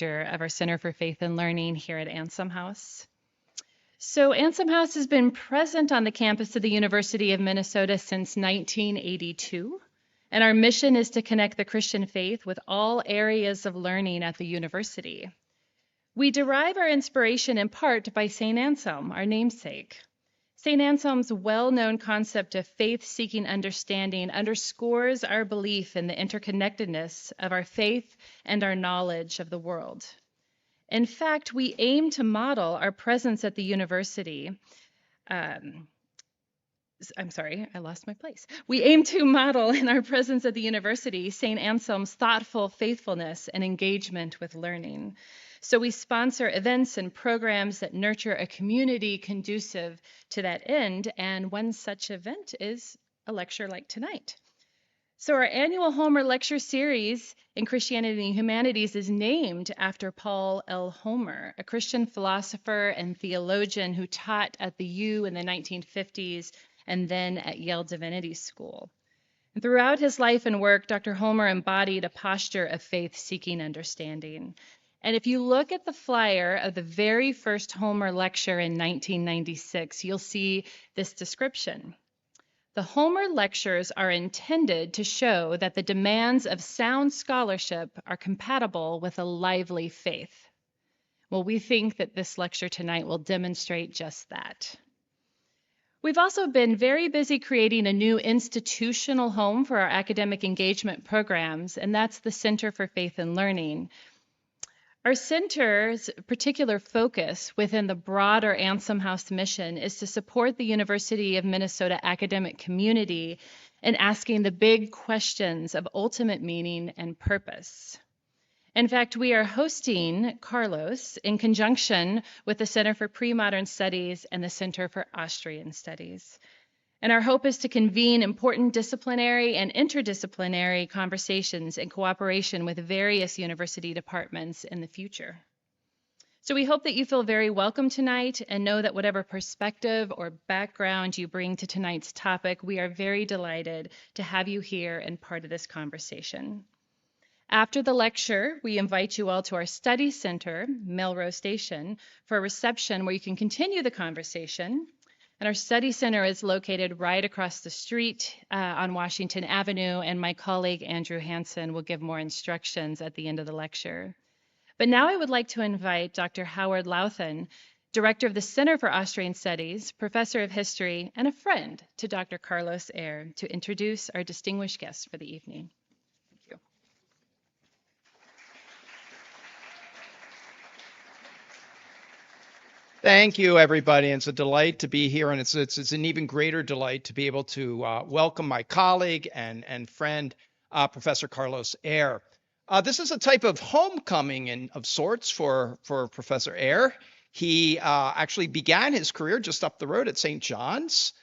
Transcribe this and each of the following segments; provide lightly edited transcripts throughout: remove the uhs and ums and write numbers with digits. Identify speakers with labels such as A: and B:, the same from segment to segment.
A: director of our Center for Faith and Learning here at Ansem House. So Ansem House has been present on the campus of the University of Minnesota since 1982, and our mission is to connect the Christian faith with all areas of learning at the university. We derive our inspiration in part by St. Anselm, our namesake. St. Anselm's well-known concept of faith-seeking understanding underscores our belief in the interconnectedness of our faith and our knowledge of the world. In fact, we aim to model our presence at the university. We aim to model in our presence at the university St. Anselm's thoughtful faithfulness and engagement with learning. So we sponsor events and programs that nurture a community conducive to that end, and one such event is a lecture like tonight. So our annual Homer Lecture Series in Christianity and Humanities is named after Paul L. Homer, a Christian philosopher and theologian who taught at the U in the 1950s and then at Yale Divinity School. And throughout his life and work, Dr. Homer embodied a posture of faith-seeking understanding. And if you look at the flyer of the very first Homer lecture in 1996, you'll see this description. The Homer lectures are intended to show that the demands of sound scholarship are compatible with a lively faith. Well, we think that this lecture tonight will demonstrate just that. We've also been very busy creating a new institutional home for our academic engagement programs, and that's the Center for Faith and Learning. Our center's particular focus within the broader Ansem House mission is to support the University of Minnesota academic community in asking the big questions of ultimate meaning and purpose. In fact, we are hosting Carlos in conjunction with the Center for Pre-Modern Studies and the Center for Austrian Studies. And our hope is to convene important disciplinary and interdisciplinary conversations in cooperation with various university departments in the future. So we hope that you feel very welcome tonight and know that whatever perspective or background you bring to tonight's topic, we are very delighted to have you here and part of this conversation. After the lecture, we invite you all to our study center, Melrose Station, for a reception where you can continue the conversation. And our study center is located right across the street on Washington Avenue, and my colleague Andrew Hansen will give more instructions at the end of the lecture. But now I would like to invite Dr. Howard Lauthen, Director of the Center for Austrian Studies, Professor of History, and a friend to Dr. Carlos Eire, to introduce our distinguished guests for the evening. Thank you.
B: Thank you, everybody. It's a delight to be here, and it's an even greater delight to be able to welcome my colleague and friend, Professor Carlos Eire. This is a type of homecoming of sorts for Professor Eire. He actually began his career just up the road at St. John's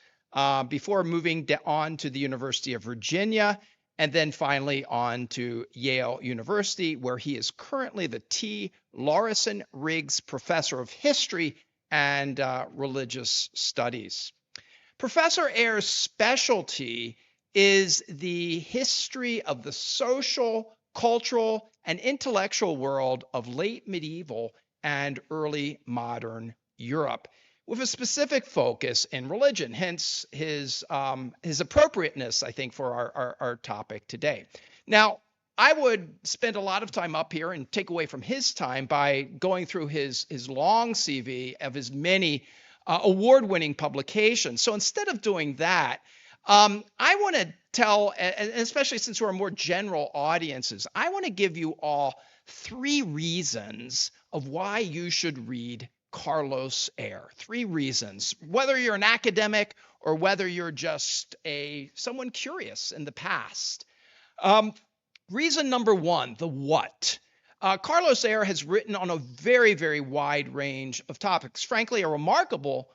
B: before moving on to the University of Virginia, and then finally on to Yale University, where he is currently the T. Lawrison Riggs Professor of History and Religious Studies. Professor Eire's specialty is the history of the social, cultural, and intellectual world of late medieval and early modern Europe, with a specific focus in religion, hence his appropriateness, I think, for our topic today. Now, I would spend a lot of time up here and take away from his time by going through his long CV of his many award-winning publications. So instead of doing that, I want to tell, and especially since we're more general audiences, I want to give you all 3 reasons of why you should read Carlos Eire. 3 reasons, whether you're an academic or whether you're just someone curious in the past. Reason number 1, the what. Carlos Eire has written on a very, very wide range of topics, frankly, a remarkable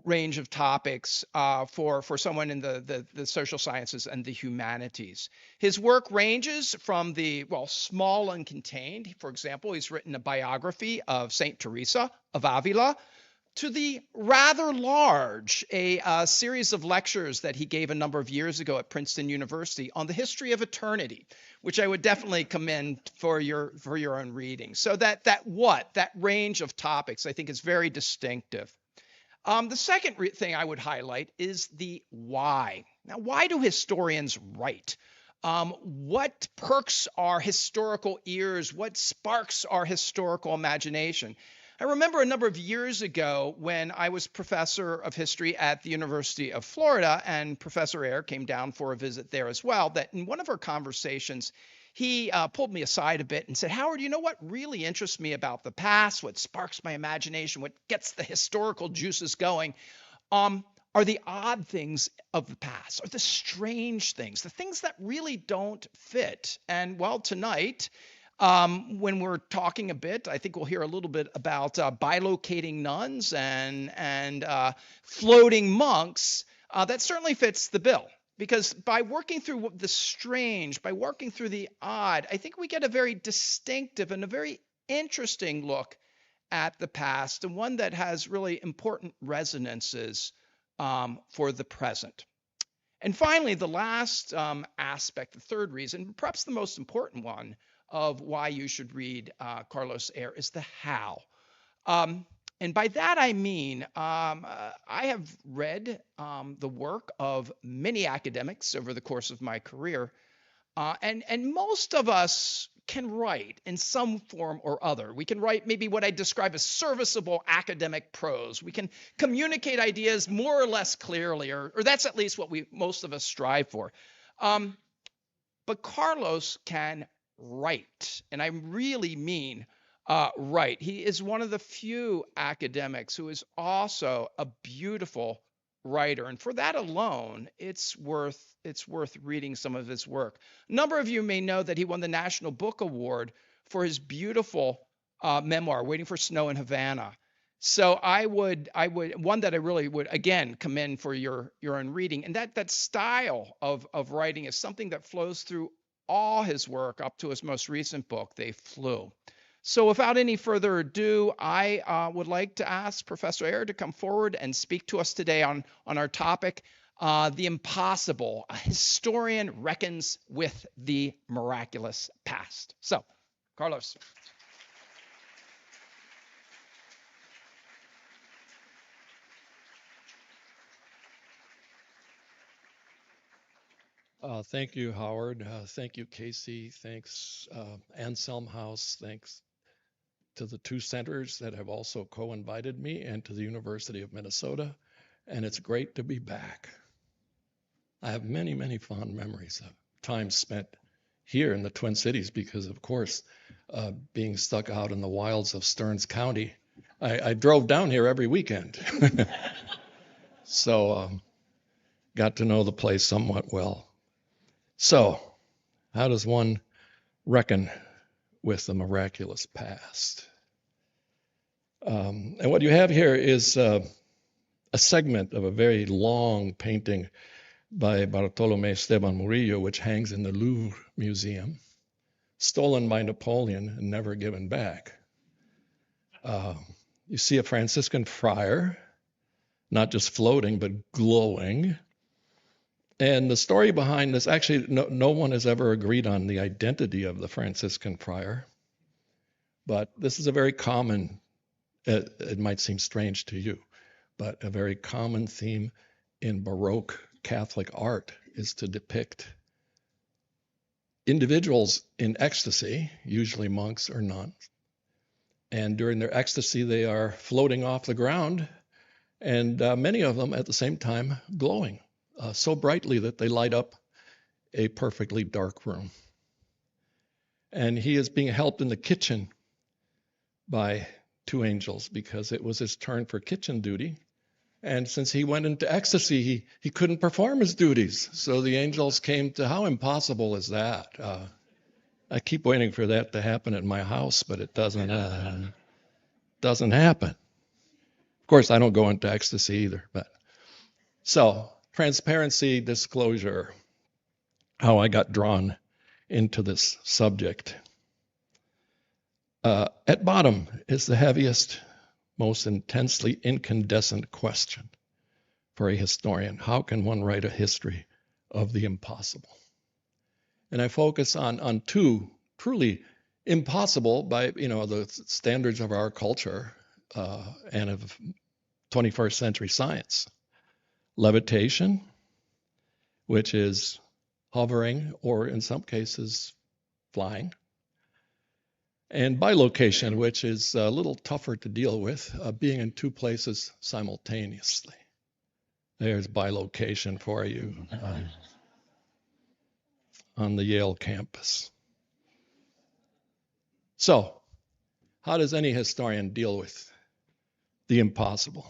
B: range of topics for someone in the social sciences and the humanities. His work ranges from the, small and contained. For example, he's written a biography of St. Teresa of Avila, to the rather large a series of lectures that he gave a number of years ago at Princeton University on the history of eternity, which I would definitely commend for your own reading. So that range of topics I think is very distinctive. The second thing I would highlight is the why. Now, why do historians write? What perks our historical ears? What sparks our historical imagination? I remember a number of years ago when I was professor of history at the University of Florida, and Professor Eire came down for a visit there as well, that in one of our conversations, he pulled me aside a bit and said, Howard, you know what really interests me about the past, what sparks my imagination, what gets the historical juices going, are the odd things of the past, are the strange things, the things that really don't fit. And well, tonight, when we're talking a bit, I think we'll hear a little bit about bilocating nuns and floating monks. That certainly fits the bill, because by working through the strange, by working through the odd, I think we get a very distinctive and a very interesting look at the past, and one that has really important resonances for the present. And finally, the last aspect, the third reason, perhaps the most important one, of why you should read Carlos Eire is the how. And by that I mean, I have read the work of many academics over the course of my career, and most of us can write in some form or other. We can write maybe what I describe as serviceable academic prose. We can communicate ideas more or less clearly, or that's at least what most of us strive for. But Carlos can write, and I really mean write. He is one of the few academics who is also a beautiful writer, and for that alone, it's worth reading some of his work. A number of you may know that he won the National Book Award for his beautiful memoir, Waiting for Snow in Havana. So I would one that I really would again commend for your own reading, and that style of writing is something that flows through all his work up to his most recent book, They Flew. So without any further ado, I would like to ask Professor Eire to come forward and speak to us today on our topic, the impossible. A historian reckons with the miraculous past. So, Carlos.
C: Thank you, Howard. Thank you, Casey. Thanks, Anselm House. Thanks to the two centers that have also co-invited me, and to the University of Minnesota. And it's great to be back. I have many, many fond memories of time spent here in the Twin Cities because, of course, being stuck out in the wilds of Stearns County, I drove down here every weekend. So got to know the place somewhat well. So, how does one reckon with the miraculous past? And what you have here is a segment of a very long painting by Bartolomé Esteban Murillo, which hangs in the Louvre Museum, stolen by Napoleon and never given back. You see a Franciscan friar, not just floating, but glowing. And the story behind this, actually, no one has ever agreed on the identity of the Franciscan friar. But this is a very common, it might seem strange to you, but a very common theme in Baroque Catholic art is to depict individuals in ecstasy, usually monks or nuns. And during their ecstasy, they are floating off the ground, and many of them at the same time glowing. So brightly that they light up a perfectly dark room. And he is being helped in the kitchen by two angels because it was his turn for kitchen duty. And since he went into ecstasy, he couldn't perform his duties. So the angels came to, how impossible is that? I keep waiting for that to happen at my house, but it doesn't happen. Of course, I don't go into ecstasy either. But so, transparency, disclosure, how I got drawn into this subject. At bottom is the heaviest, most intensely incandescent question for a historian. How can one write a history of the impossible? And I focus on two truly impossible by the standards of our culture and of 21st century science. Levitation, which is hovering or in some cases flying. And bilocation, which is a little tougher to deal with, being in two places simultaneously. There's bilocation for you on the Yale campus. So, how does any historian deal with the impossible?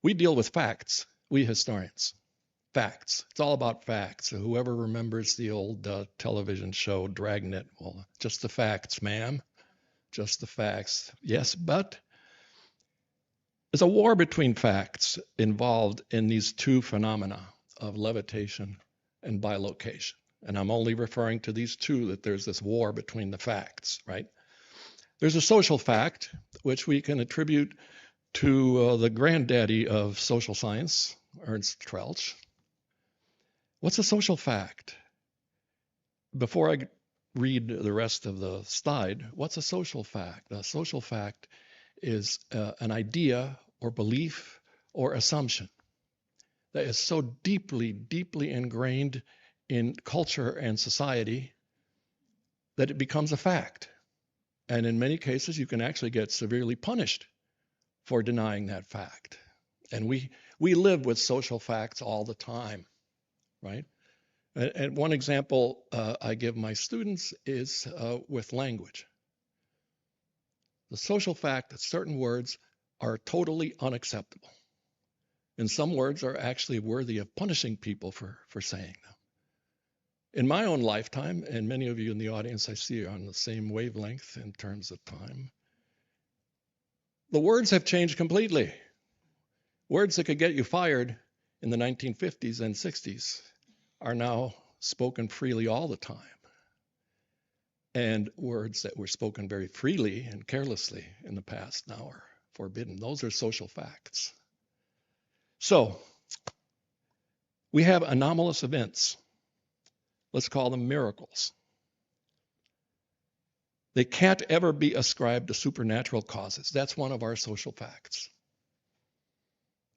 C: We deal with facts, we historians. Facts. It's all about facts. So whoever remembers the old television show Dragnet, well, just the facts, ma'am. Just the facts. Yes, but there's a war between facts involved in these two phenomena of levitation and bilocation. And I'm only referring to these two, that there's this war between the facts, right? There's a social fact, which we can attribute to the granddaddy of social science, Ernst Troeltsch. What's a social fact? Before I read the rest of the slide, what's a social fact? A social fact is an idea or belief or assumption that is so deeply, deeply ingrained in culture and society that it becomes a fact. And in many cases, you can actually get severely punished for denying that fact. And we live with social facts all the time, right? And one example I give my students is with language. The social fact that certain words are totally unacceptable. And some words are actually worthy of punishing people for saying them. In my own lifetime, and many of you in the audience I see are on the same wavelength in terms of time, the words have changed completely. Words that could get you fired in the 1950s and 60s are now spoken freely all the time. And words that were spoken very freely and carelessly in the past now are forbidden. Those are social facts. So, we have anomalous events. Let's call them miracles. They can't ever be ascribed to supernatural causes. That's one of our social facts.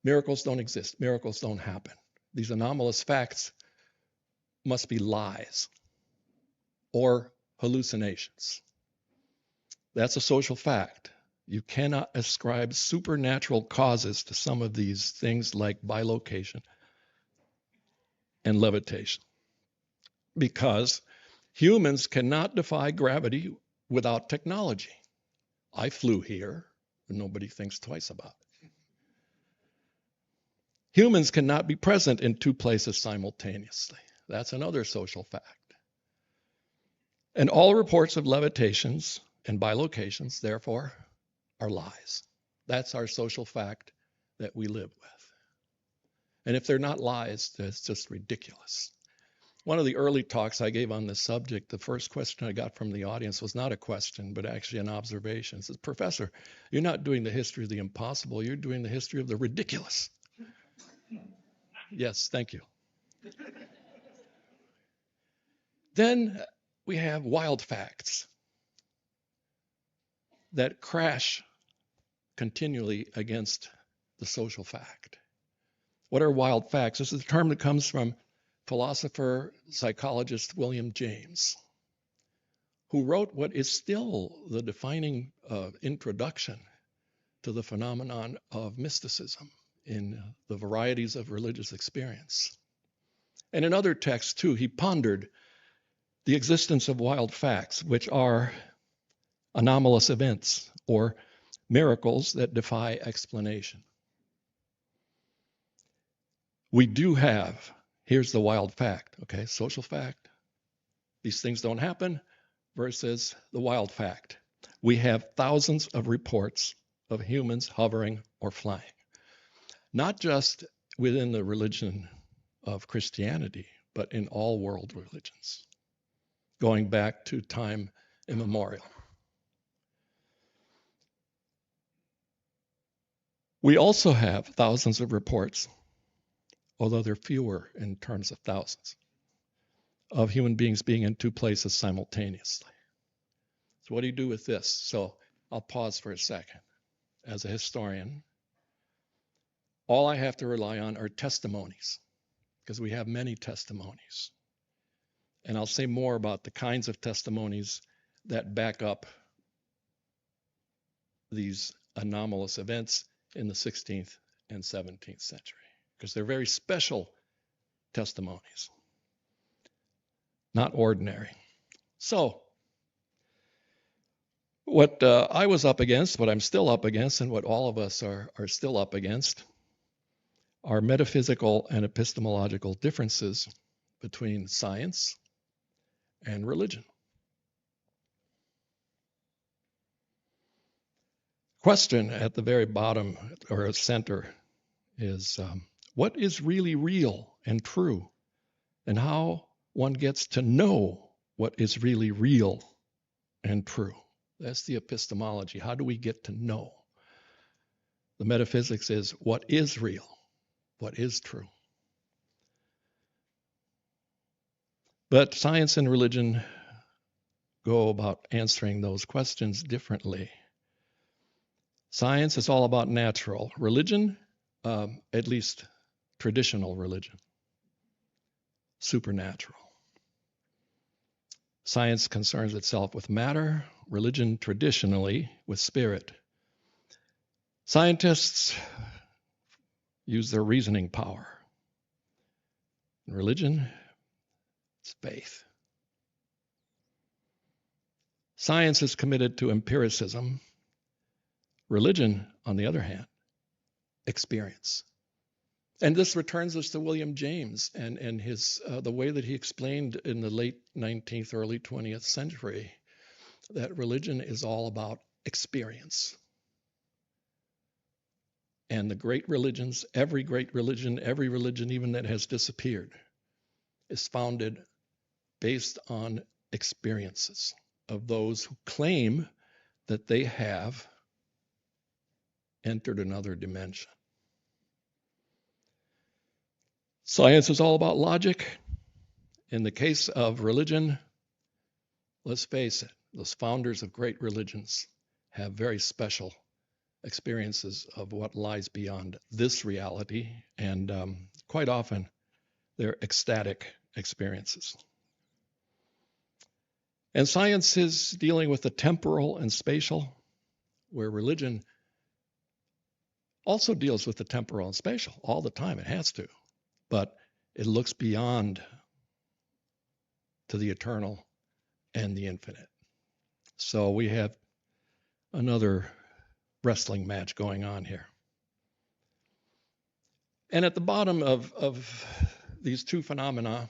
C: Miracles don't exist. Miracles don't happen. These anomalous facts must be lies or hallucinations. That's a social fact. You cannot ascribe supernatural causes to some of these things like bilocation and levitation, because humans cannot defy gravity without technology. I flew here, and nobody thinks twice about it. Humans cannot be present in two places simultaneously. That's another social fact. And all reports of levitations and bilocations, therefore, are lies. That's our social fact that we live with. And if they're not lies, that's just ridiculous. One of the early talks I gave on this subject, the first question I got from the audience was not a question, but actually an observation. It says, "Professor, you're not doing the history of the impossible, you're doing the history of the ridiculous." Yes, thank you. Then we have wild facts that crash continually against the social fact. What are wild facts? This is a term that comes from philosopher, psychologist William James, who wrote what is still the defining introduction to the phenomenon of mysticism in the varieties of religious experience. And in other texts, too, he pondered the existence of wild facts, which are anomalous events or miracles that defy explanation. We do have, here's the wild fact, okay, social fact, these things don't happen, versus the wild fact. We have thousands of reports of humans hovering or flying, not just within the religion of Christianity, but in all world religions, going back to time immemorial. We also have thousands of reports, although they're fewer in terms of thousands, of human beings being in two places simultaneously. So what do you do with this? So I'll pause for a second. As a historian, all I have to rely on are testimonies, because we have many testimonies. And I'll say more about the kinds of testimonies that back up these anomalous events in the 16th and 17th century, because they're very special testimonies, not ordinary. So what I was up against, what I'm still up against, and what all of us are still up against are metaphysical and epistemological differences between science and religion. Question at the very bottom or center is what is really real and true, and how one gets to know what is really real and true. That's the epistemology. How do we get to know? The metaphysics is what is real, what is true. But science and religion go about answering those questions differently. Science is all about natural. Religion, at least traditional religion, supernatural. Science concerns itself with matter, religion traditionally with spirit. Scientists use their reasoning power. In religion, it's faith. Science is committed to empiricism. Religion, on the other hand, experience. And this returns us to William James and his the way that he explained in the late 19th, early 20th century that religion is all about experience. And the great religions, every religion even that has disappeared, is founded based on experiences of those who claim that they have entered another dimension. Science is all about logic. In the case of religion, let's face it, those founders of great religions have very special experiences of what lies beyond this reality, and quite often they're ecstatic experiences. And science is dealing with the temporal and spatial, where religion also deals with the temporal and spatial all the time. It has to. But it looks beyond to the eternal and the infinite. So we have another wrestling match going on here. And at the bottom of these two phenomena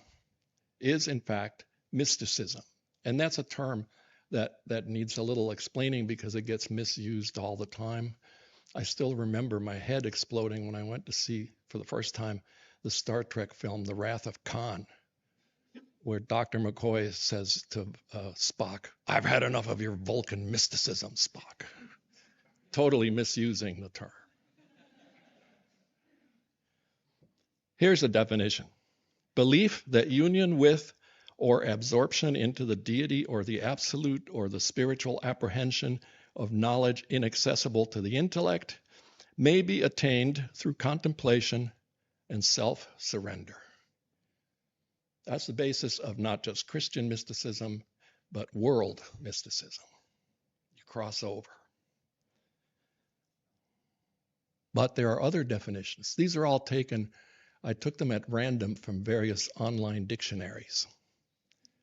C: is, in fact, mysticism. And that's a term that needs a little explaining because it gets misused all the time. I still remember my head exploding when I went to see, for the first time, the Star Trek film, The Wrath of Khan, where Dr. McCoy says to Spock, "I've had enough of your Vulcan mysticism, Spock." Totally misusing the term. Here's a definition. Belief that union with or absorption into the deity or the absolute or the spiritual apprehension of knowledge inaccessible to the intellect may be attained through contemplation and self-surrender. That's the basis of not just Christian mysticism, but world mysticism. You cross over. But there are other definitions. These are all taken, I took them at random from various online dictionaries.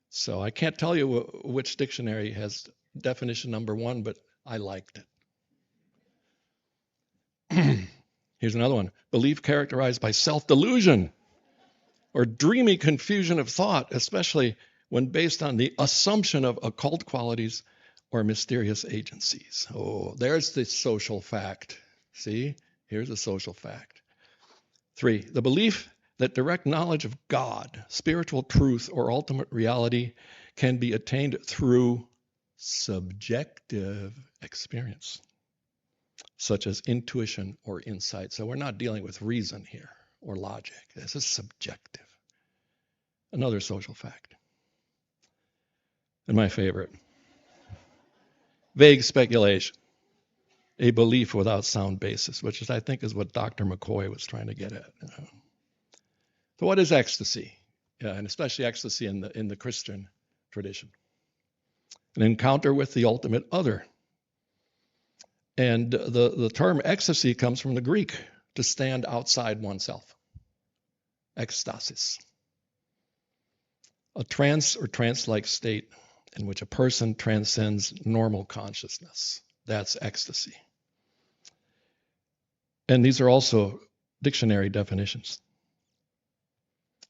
C: So I can't tell you which dictionary has definition number one, but I liked it. Here's another one. Belief characterized by self-delusion or dreamy confusion of thought, especially when based on the assumption of occult qualities or mysterious agencies. Oh, there's the social fact. See? Here's a social fact. 3, the belief that direct knowledge of God, spiritual truth, or ultimate reality can be attained through subjective experience. such as intuition or insight. So we're not dealing with reason here or logic. This is subjective. Another social fact. And my favorite, vague speculation, a belief without sound basis, which is, I think, is what Dr. McCoy was trying to get at. So what is ecstasy? And especially ecstasy in the Christian tradition. An encounter with the ultimate other. And the term ecstasy comes from the Greek, to stand outside oneself. Ekstasis. A trance or trance-like state in which a person transcends normal consciousness. That's ecstasy. And these are also dictionary definitions.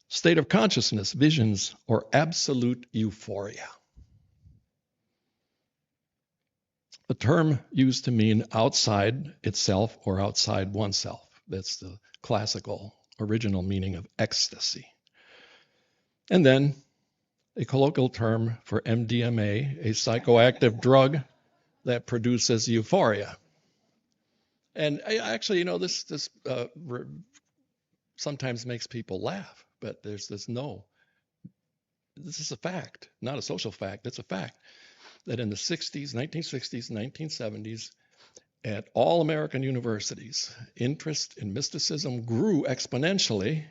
C: State of consciousness, visions, or absolute euphoria. A term used to mean outside itself or outside oneself. That's the classical original meaning of ecstasy. And then a colloquial term for MDMA, a psychoactive drug that produces euphoria. And actually, this sometimes makes people laugh, but there's this this is a fact, not a social fact, it's a fact, that in the 1960s, 1970s, at all American universities, interest in mysticism grew exponentially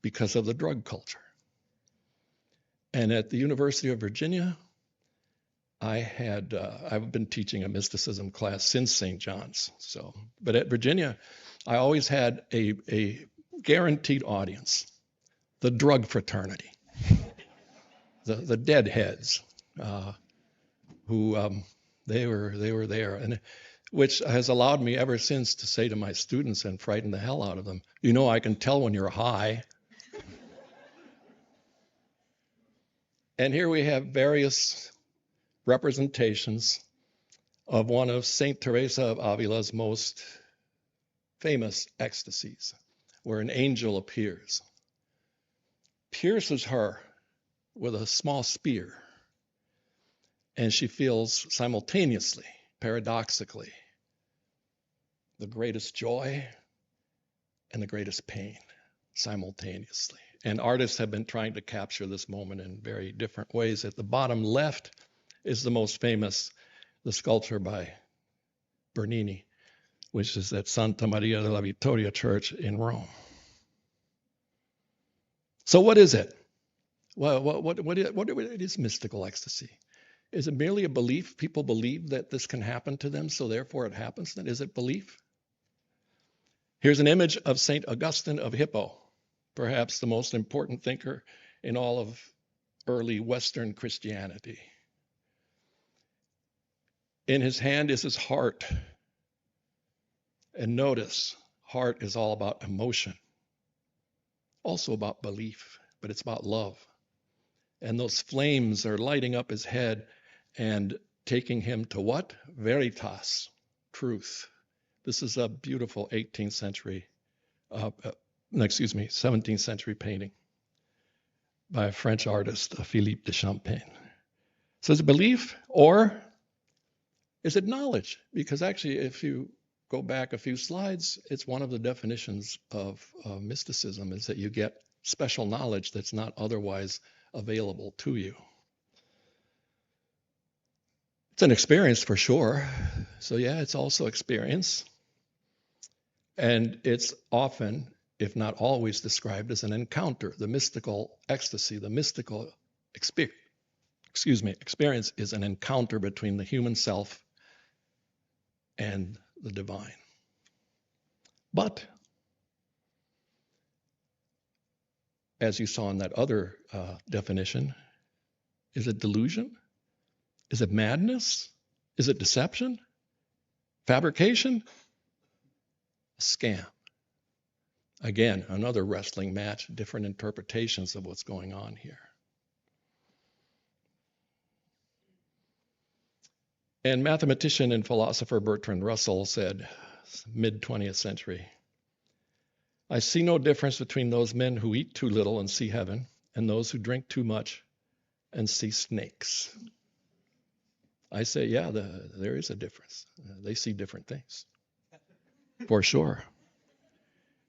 C: because of the drug culture. And at the University of Virginia, I've been teaching a mysticism class since St. John's. But at Virginia, I always had a guaranteed audience, the drug fraternity, the deadheads, who they were there, and which has allowed me ever since to say to my students and frighten the hell out of them, I can tell when you're high. And here we have various representations of one of Saint Teresa of Avila's most famous ecstasies, where an angel appears, pierces her with a small spear, and she feels simultaneously, paradoxically, the greatest joy and the greatest pain simultaneously. And artists have been trying to capture this moment in very different ways. At the bottom left is the most famous, the sculpture by Bernini, which is at Santa Maria della Vittoria Church in Rome. So what is it? Well, what is mystical ecstasy? Is it merely a belief? People believe that this can happen to them, so therefore it happens. Then is it belief? Here's an image of St. Augustine of Hippo, perhaps the most important thinker in all of early Western Christianity. In his hand is his heart. And notice, heart is all about emotion, also about belief, but it's about love. And those flames are lighting up his head and taking him to what? Veritas, truth. This is a beautiful 17th century painting by a French artist, Philippe de Champagne. So is it belief or is it knowledge? Because actually, if you go back a few slides, it's one of the definitions of mysticism is that you get special knowledge that's not otherwise available to you. It's an experience for sure. So yeah, it's also experience. And it's often, if not always, described as an encounter, the mystical ecstasy, the mystical experience is an encounter between the human self and the divine. But, as you saw in that other definition, is it delusion? Is it madness? Is it deception? Fabrication? A scam. Again, another wrestling match, different interpretations of what's going on here. And mathematician and philosopher Bertrand Russell said, mid-20th century, I see no difference between those men who eat too little and see heaven and those who drink too much and see snakes. I say, yeah, there is a difference. They see different things. for sure.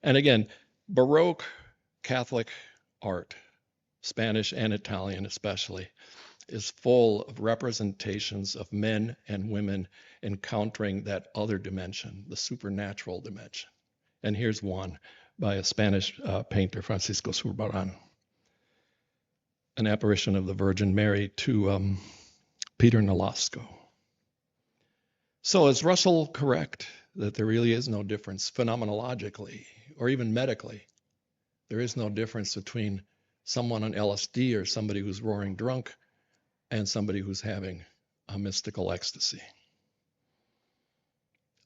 C: And again, Baroque Catholic art, Spanish and Italian especially, is full of representations of men and women encountering that other dimension, the supernatural dimension. And here's one by a Spanish painter, Francisco Zurbarán, an apparition of the Virgin Mary to Peter Nolasco. So is Russell correct that there really is no difference phenomenologically or even medically? There is no difference between someone on LSD or somebody who's roaring drunk and somebody who's having a mystical ecstasy.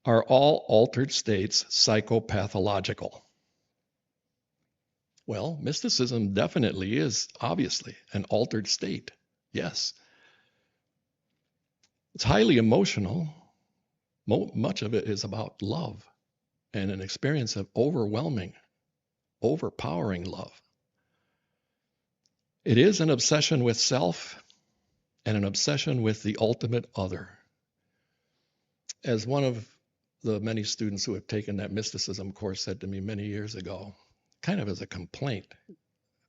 C: Are all altered states psychopathological? Well, mysticism definitely is obviously an altered state. Yes. It's highly emotional. Much of it is about love and an experience of overwhelming, overpowering love. It is an obsession with self and an obsession with the ultimate other. As one of the many students who have taken that mysticism course said to me many years ago, kind of as a complaint,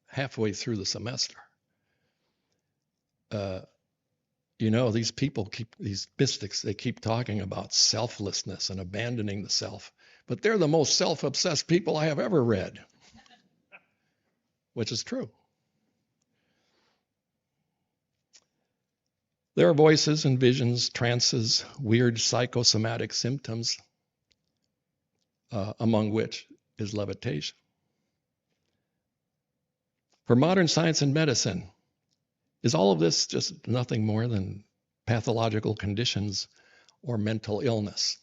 C: halfway through the semester, these people these mystics, they keep talking about selflessness and abandoning the self, but they're the most self-obsessed people I have ever read, which is true. There are voices and visions, trances, weird psychosomatic symptoms, among which is levitation. For modern science and medicine, is all of this just nothing more than pathological conditions or mental illness?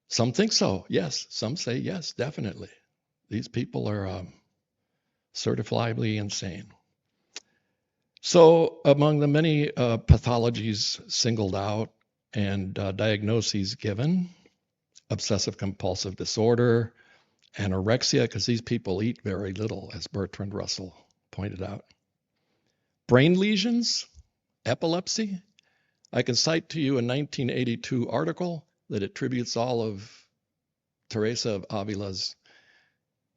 C: Some think so, yes. Some say yes, definitely. These people are certifiably insane. So among the many pathologies singled out and diagnoses given, obsessive compulsive disorder, anorexia, because these people eat very little, as Bertrand Russell pointed out. Brain lesions, epilepsy. I can cite to you a 1982 article that attributes all of Teresa of Avila's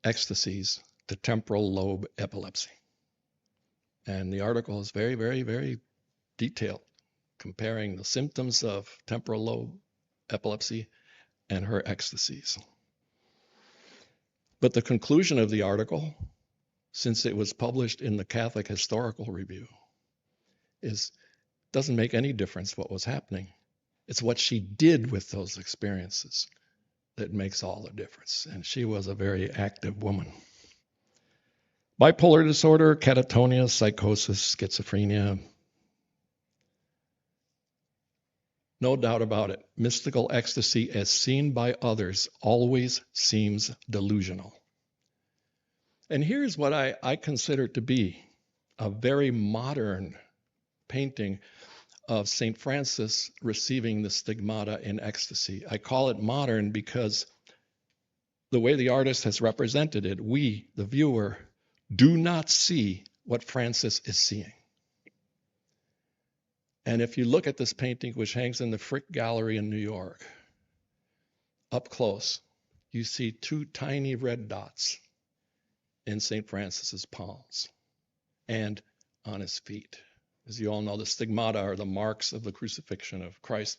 C: ecstasies to temporal lobe epilepsy. And the article is very, very, very detailed, comparing the symptoms of temporal lobe epilepsy and her ecstasies. But the conclusion of the article, since it was published in the Catholic Historical Review, doesn't make any difference what was happening. It's what she did with those experiences that makes all the difference. And she was a very active woman. Bipolar disorder, catatonia, psychosis, schizophrenia. No doubt about it. Mystical ecstasy, as seen by others, always seems delusional. And here's what I consider to be a very modern painting of St. Francis receiving the stigmata in ecstasy. I call it modern because the way the artist has represented it, we, the viewer, do not see what Francis is seeing. And if you look at this painting, which hangs in the Frick Gallery in New York, up close, you see two tiny red dots in St. Francis's palms and on his feet. As you all know, the stigmata are the marks of the crucifixion of Christ,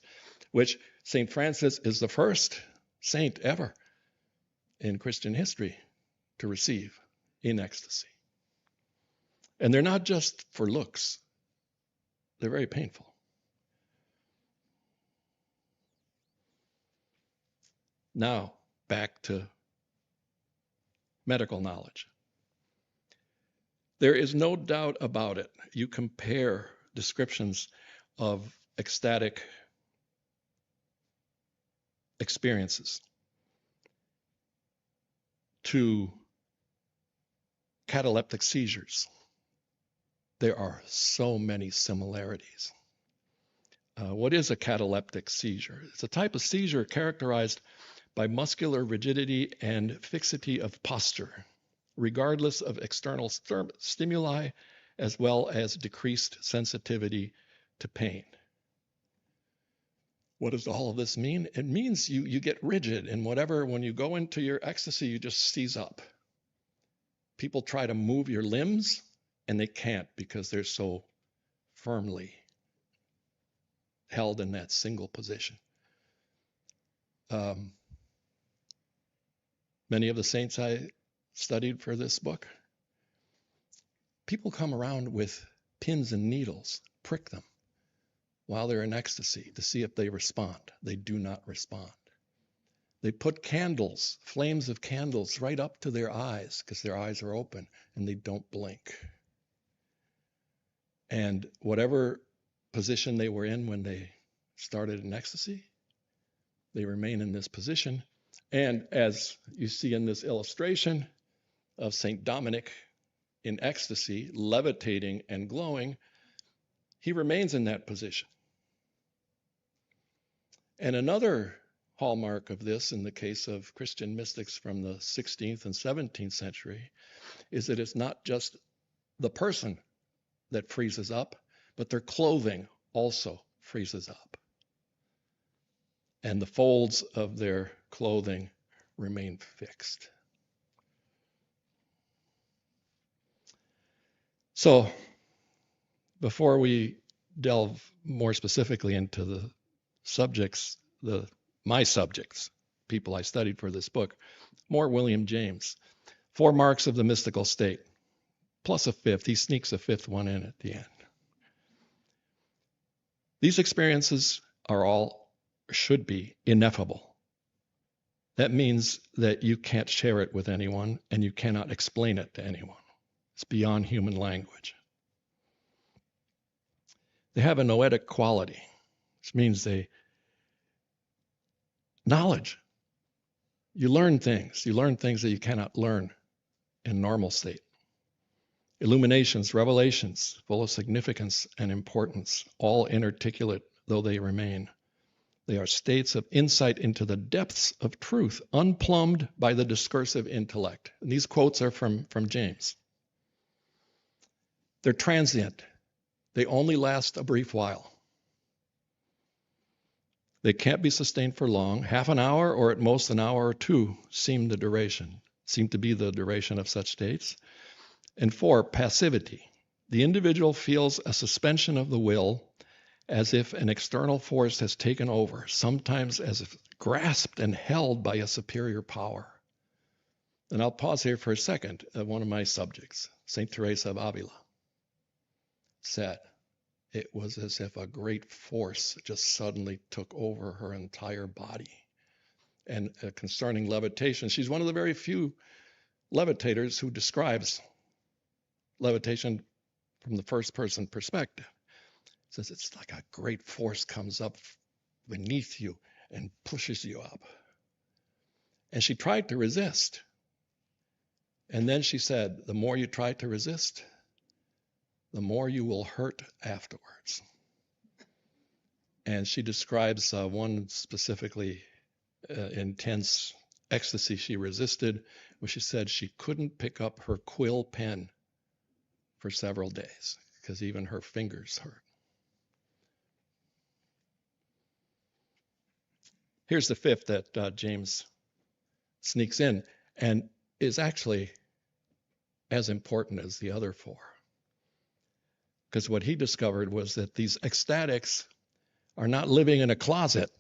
C: which St. Francis is the first saint ever in Christian history to receive in ecstasy. And they're not just for looks. They're very painful. Now, back to medical knowledge. There is no doubt about it. You compare descriptions of ecstatic experiences to cataleptic seizures. There are so many similarities. What is a cataleptic seizure? It's a type of seizure characterized by muscular rigidity and fixity of posture, regardless of external stimuli, as well as decreased sensitivity to pain. What does all of this mean? It means you get rigid, and when you go into your ecstasy, you just seize up. People try to move your limbs, and they can't because they're so firmly held in that single position. Many of the saints I studied for this book, people come around with pins and needles, prick them while they're in ecstasy to see if they respond. They do not respond. They put candles, flames of candles, right up to their eyes because their eyes are open and they don't blink. And whatever position they were in when they started in ecstasy, they remain in this position. And as you see in this illustration of St. Dominic in ecstasy, levitating and glowing, he remains in that position. And another hallmark of this in the case of Christian mystics from the 16th and 17th century is that it's not just the person that freezes up, but their clothing also freezes up. And the folds of their clothing remain fixed. So, before we delve more specifically into the subjects, my subjects, people I studied for this book, more William James. 4 marks of the mystical state, plus a fifth. He sneaks a fifth one in at the end. These experiences should be ineffable. That means that you can't share it with anyone and you cannot explain it to anyone. It's beyond human language. They have a noetic quality, which means knowledge. You learn things that you cannot learn in normal state. Illuminations, revelations, full of significance and importance, all inarticulate though they remain. They are states of insight into the depths of truth, unplumbed by the discursive intellect. And these quotes are from James. They're transient. They only last a brief while. They can't be sustained for long. Half an hour or at most an hour or two seem to be the duration of such states. And 4, passivity. The individual feels a suspension of the will as if an external force has taken over, sometimes as if grasped and held by a superior power. And I'll pause here for a second. One of my subjects, St. Teresa of Avila, said it was as if a great force just suddenly took over her entire body. And concerning levitation, she's one of the very few levitators who describes levitation from the first person perspective. Says it's like a great force comes up beneath you and pushes you up. And she tried to resist. And then she said, the more you try to resist, the more you will hurt afterwards. And she describes one specifically intense ecstasy she resisted, where she said she couldn't pick up her quill pen for several days because even her fingers hurt. Here's the fifth that James sneaks in and is actually as important as the other 4. Because what he discovered was that these ecstatics are not living in a closet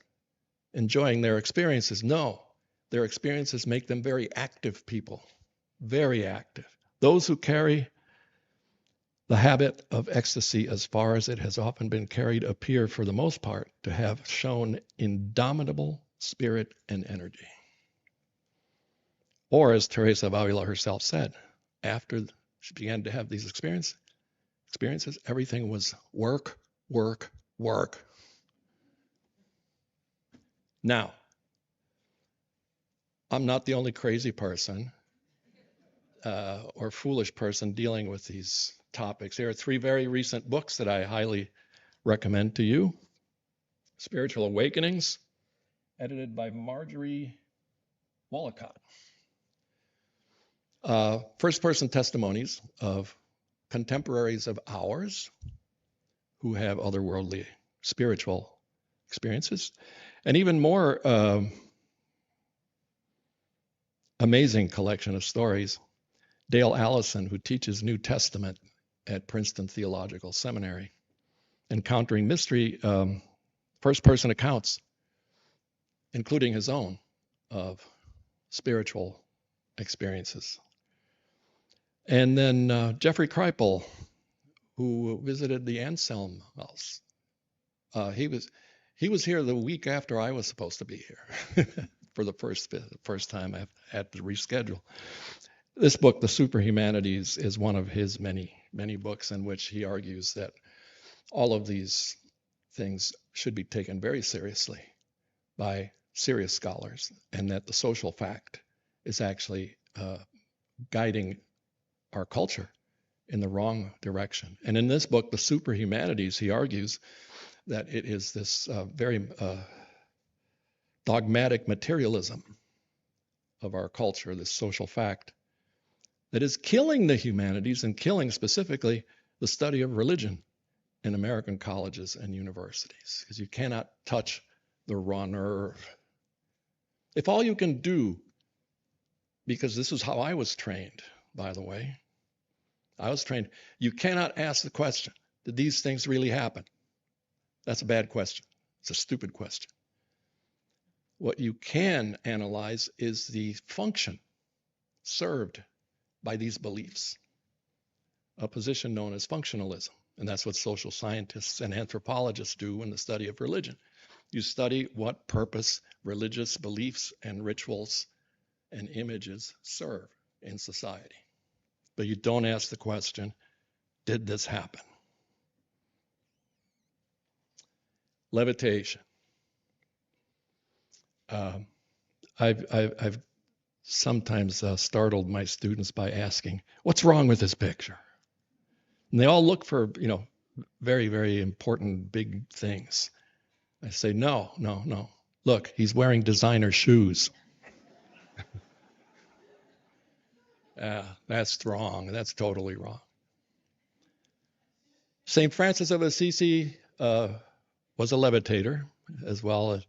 C: enjoying their experiences. No, their experiences make them very active people, very active. Those who carry the habit of ecstasy as far as it has often been carried appear, for the most part, to have shown indomitable spirit and energy. Or, as Teresa of Avila herself said, after she began to have these experiences, everything was work, work, work. Now, I'm not the only crazy person or foolish person dealing with these topics. There are 3 very recent books that I highly recommend to you. Spiritual Awakenings, edited by Marjorie Wollicott. First-person testimonies of contemporaries of ours who have otherworldly spiritual experiences. An even more amazing collection of stories, Dale Allison, who teaches New Testament at Princeton Theological Seminary, encountering mystery, first-person accounts, including his own, of spiritual experiences. And then Jeffrey Kripal, who visited the Anselm House. He was here the week after I was supposed to be here for the first time I had to reschedule. This book, The Superhumanities, is one of his many books in which he argues that all of these things should be taken very seriously by serious scholars, and that the social fact is actually guiding our culture in the wrong direction. And in this book, The Superhumanities, he argues that it is this very dogmatic materialism of our culture, this social fact, that is killing the humanities and killing specifically the study of religion in American colleges and universities, because you cannot touch the raw nerve. If all you can do, because this is how I was trained, by the way, I was trained, you cannot ask the question, did these things really happen? That's a bad question. It's a stupid question. What you can analyze is the function served by these beliefs, a position known as functionalism. And that's what social scientists and anthropologists do in the study of religion. You study what purpose religious beliefs and rituals and images serve in society. But you don't ask the question, did this happen? Levitation. I've sometimes startled my students by asking, what's wrong with this picture? And they all look for, very, very important big things. I say, no. Look, he's wearing designer shoes. That's wrong. That's totally wrong. St. Francis of Assisi was a levitator as well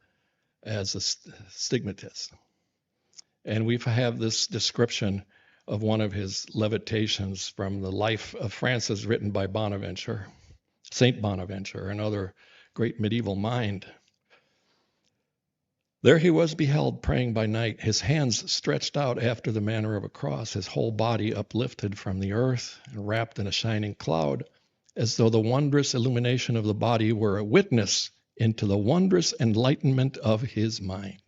C: as a stigmatist. And we have this description of one of his levitations from the life of Francis written by Bonaventure, Saint Bonaventure, another great medieval mind. There he was beheld praying by night, his hands stretched out after the manner of a cross, his whole body uplifted from the earth and wrapped in a shining cloud, as though the wondrous illumination of the body were a witness into the wondrous enlightenment of his mind.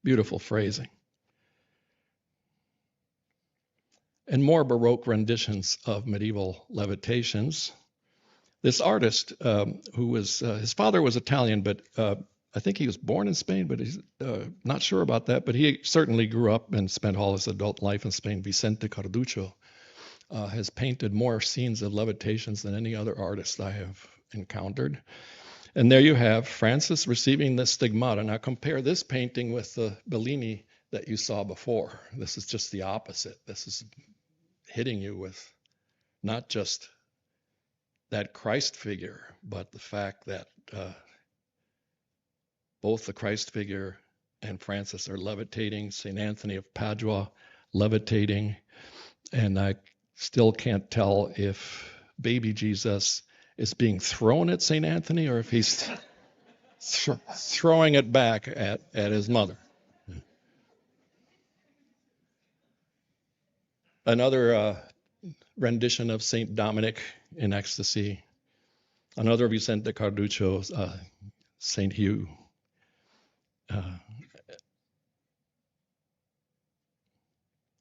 C: Beautiful phrasing. And more Baroque renditions of medieval levitations. This artist, who was, his father was Italian, but I think he was born in Spain, but he's not sure about that. But he certainly grew up and spent all his adult life in Spain. Vicente Carducho has painted more scenes of levitations than any other artist I have encountered. And there you have Francis receiving the stigmata. Now compare this painting with the Bellini that you saw before. This is just the opposite. This is hitting you with not just that Christ figure, but the fact that both the Christ figure and Francis are levitating. St. Anthony of Padua levitating. And I still can't tell if baby Jesus is being thrown at St. Anthony or if he's throwing it back at his mother. Another rendition of St. Dominic in ecstasy. Another Vicente Carducho's St. Hugh.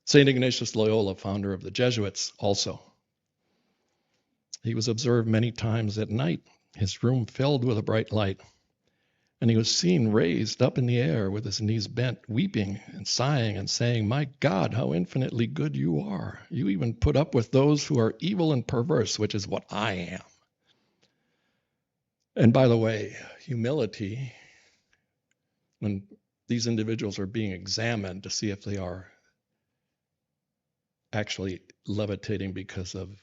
C: St. Ignatius Loyola, founder of the Jesuits, also. He was observed many times at night, his room filled with a bright light, and he was seen raised up in the air with his knees bent, weeping and sighing and saying, "My God, how infinitely good you are. You even put up with those who are evil and perverse, which is what I am." And by the way, humility, when these individuals are being examined to see if they are actually levitating because of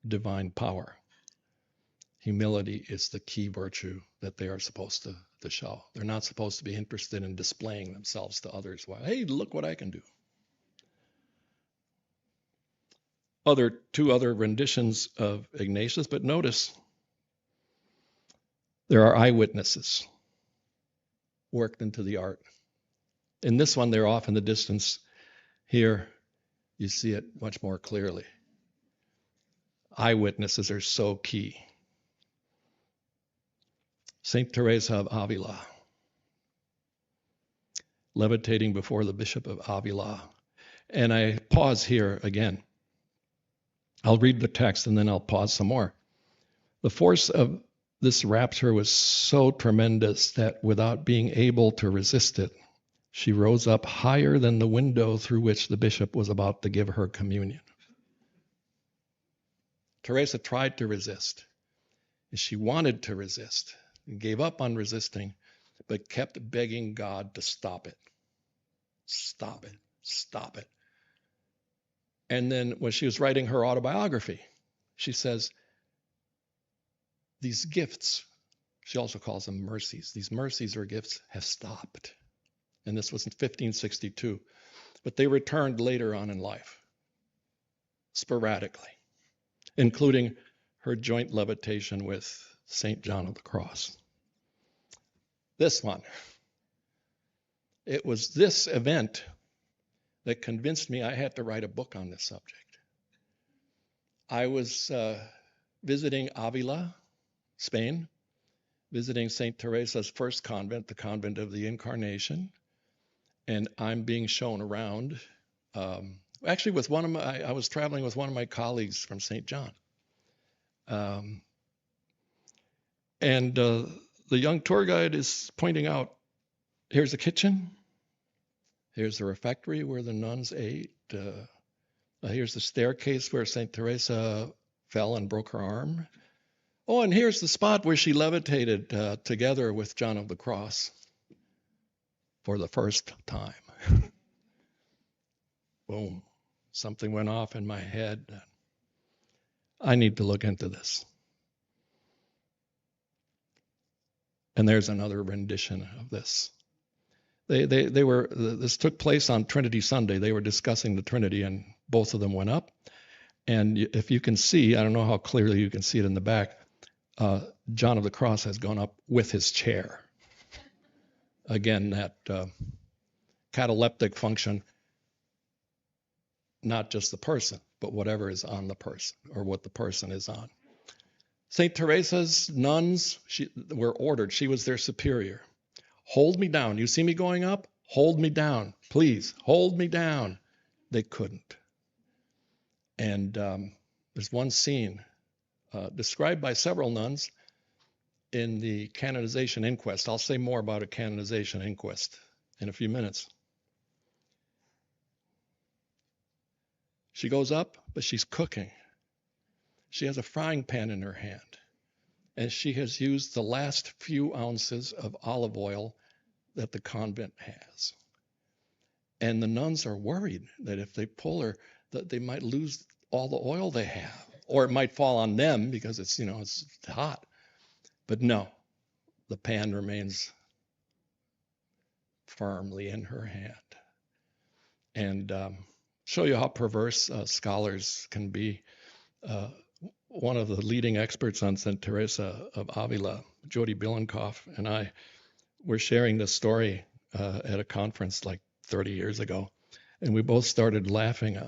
C: divine power, humility is the key virtue that they are supposed to show. They're not supposed to be interested in displaying themselves to others. Well, hey, look what I can do. Two other renditions of Ignatius, but notice there are eyewitnesses worked into the art. In this one, they're off in the distance. Here, you see it much more clearly. Eyewitnesses are so key. Saint Teresa of Avila, levitating before the Bishop of Avila. And I pause here again. I'll read the text and then I'll pause some more. The force of this rapture was so tremendous that without being able to resist it, she rose up higher than the window through which the bishop was about to give her communion. Teresa tried to resist. She wanted to resist and gave up on resisting, but kept begging God to stop it. Stop it. Stop it. And then when she was writing her autobiography, she says, these gifts, she also calls them mercies. These mercies or gifts have stopped. And this was in 1562. But they returned later on in life, sporadically, including her joint levitation with St. John of the Cross. This one. It was this event that convinced me I had to write a book on this subject. I was visiting Avila, Spain, visiting St. Teresa's first convent, the Convent of the Incarnation, and I'm being shown around. Actually, with I was traveling with one of my colleagues from St. John, and the young tour guide is pointing out, here's the kitchen. Here's the refectory where the nuns ate. Here's the staircase where St. Teresa fell and broke her arm. Oh, and here's the spot where she levitated together with John of the Cross for the first time. Boom. Something went off in my head. I need to look into this. And there's another rendition of this. This took place on Trinity Sunday. They were discussing the Trinity, and both of them went up. And if you can see, I don't know how clearly you can see it in the back, John of the Cross has gone up with his chair. Again, that cataleptic function, not just the person, but whatever is on the person or what the person is on. St. Teresa's nuns were ordered. She was their superior. Hold me down. You see me going up? Hold me down. Please, hold me down. They couldn't. And there's one scene described by several nuns in the canonization inquest. I'll say more about a canonization inquest in a few minutes. She goes up, but she's cooking. She has a frying pan in her hand, and she has used the last few ounces of olive oil that the convent has. And the nuns are worried that if they pull her, that they might lose all the oil they have, or it might fall on them because it's hot. But no, the pan remains firmly in her hand. And show you how perverse scholars can be. One of the leading experts on St. Teresa of Avila, Jody Bilenkoff, and I were sharing this story at a conference like 30 years ago. And we both started laughing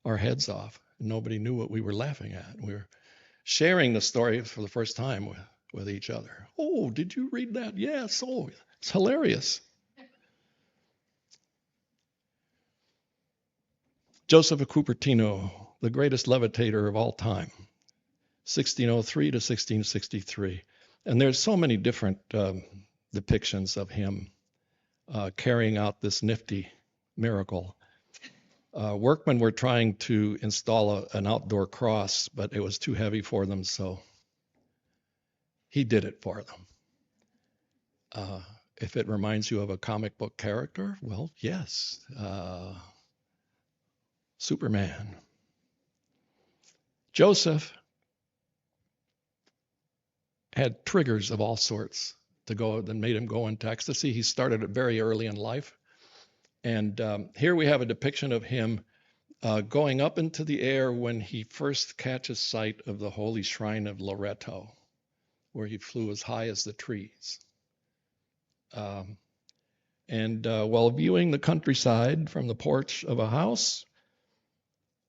C: our heads off. Nobody knew what we were laughing at. We were sharing the story for the first time with each other. Oh, did you read that? Yes. Oh, it's hilarious. Joseph of Cupertino, the greatest levitator of all time, 1603 to 1663. And there's so many different depictions of him carrying out this nifty miracle. Workmen were trying to install an outdoor cross, but it was too heavy for them, so he did it for them. If it reminds you of a comic book character, well, yes. Superman. Joseph had triggers of all sorts to go that made him go into ecstasy. He started it very early in life. And here we have a depiction of him going up into the air when he first catches sight of the holy shrine of Loreto, where he flew as high as the trees. While viewing the countryside from the porch of a house,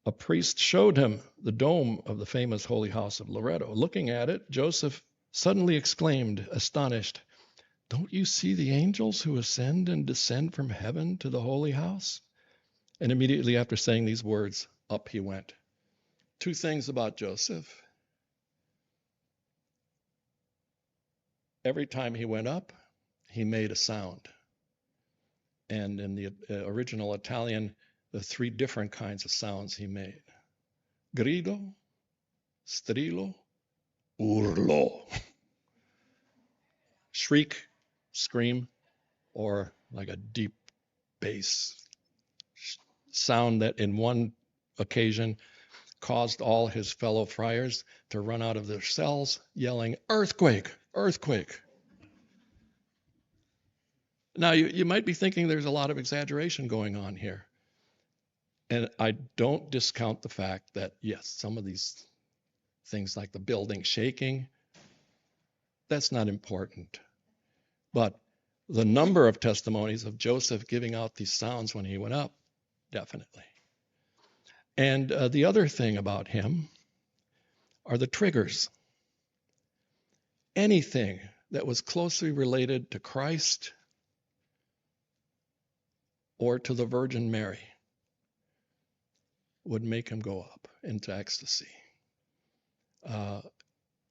C: a priest showed him the dome of the famous holy house of Loreto. Looking at it, Joseph suddenly exclaimed, astonished, "Don't you see the angels who ascend and descend from heaven to the holy house?" And immediately after saying these words, up he went. Two things about Joseph. Every time he went up, he made a sound. And in the original Italian, the three different kinds of sounds he made. Grido, strillo, urlo. Shriek, scream, or like a deep bass sound that in one occasion caused all his fellow friars to run out of their cells yelling, "Earthquake, earthquake." Now, you might be thinking there's a lot of exaggeration going on here. And I don't discount the fact that, yes, some of these things like the building shaking, that's not important. But the number of testimonies of Joseph giving out these sounds when he went up, definitely. And the other thing about him are the triggers. Anything that was closely related to Christ or to the Virgin Mary would make him go up into ecstasy.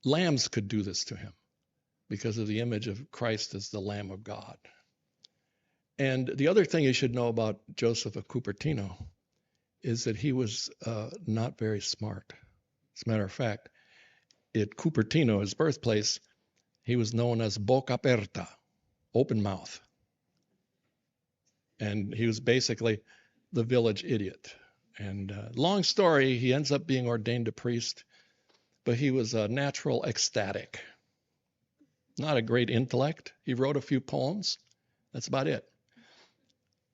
C: Lambs could do this to him because of the image of Christ as the Lamb of God. And the other thing you should know about Joseph of Cupertino is that he was not very smart. As a matter of fact, at Cupertino, his birthplace, he was known as boca aperta, open mouth. And he was basically the village idiot. And long story, he ends up being ordained a priest, but he was a natural ecstatic. Not a great intellect. He wrote a few poems. That's about it.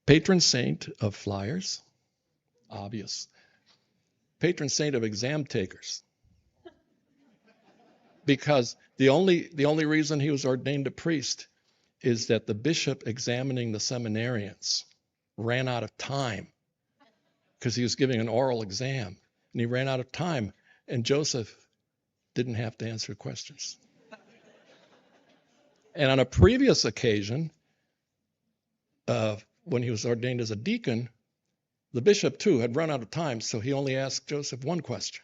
C: Patron saint of flyers, obvious. Patron saint of exam takers. Because the only reason he was ordained a priest is that the bishop examining the seminarians ran out of time because he was giving an oral exam, and he ran out of time, and Joseph didn't have to answer questions. And on a previous occasion, when he was ordained as a deacon, the bishop too had run out of time, so he only asked Joseph one question,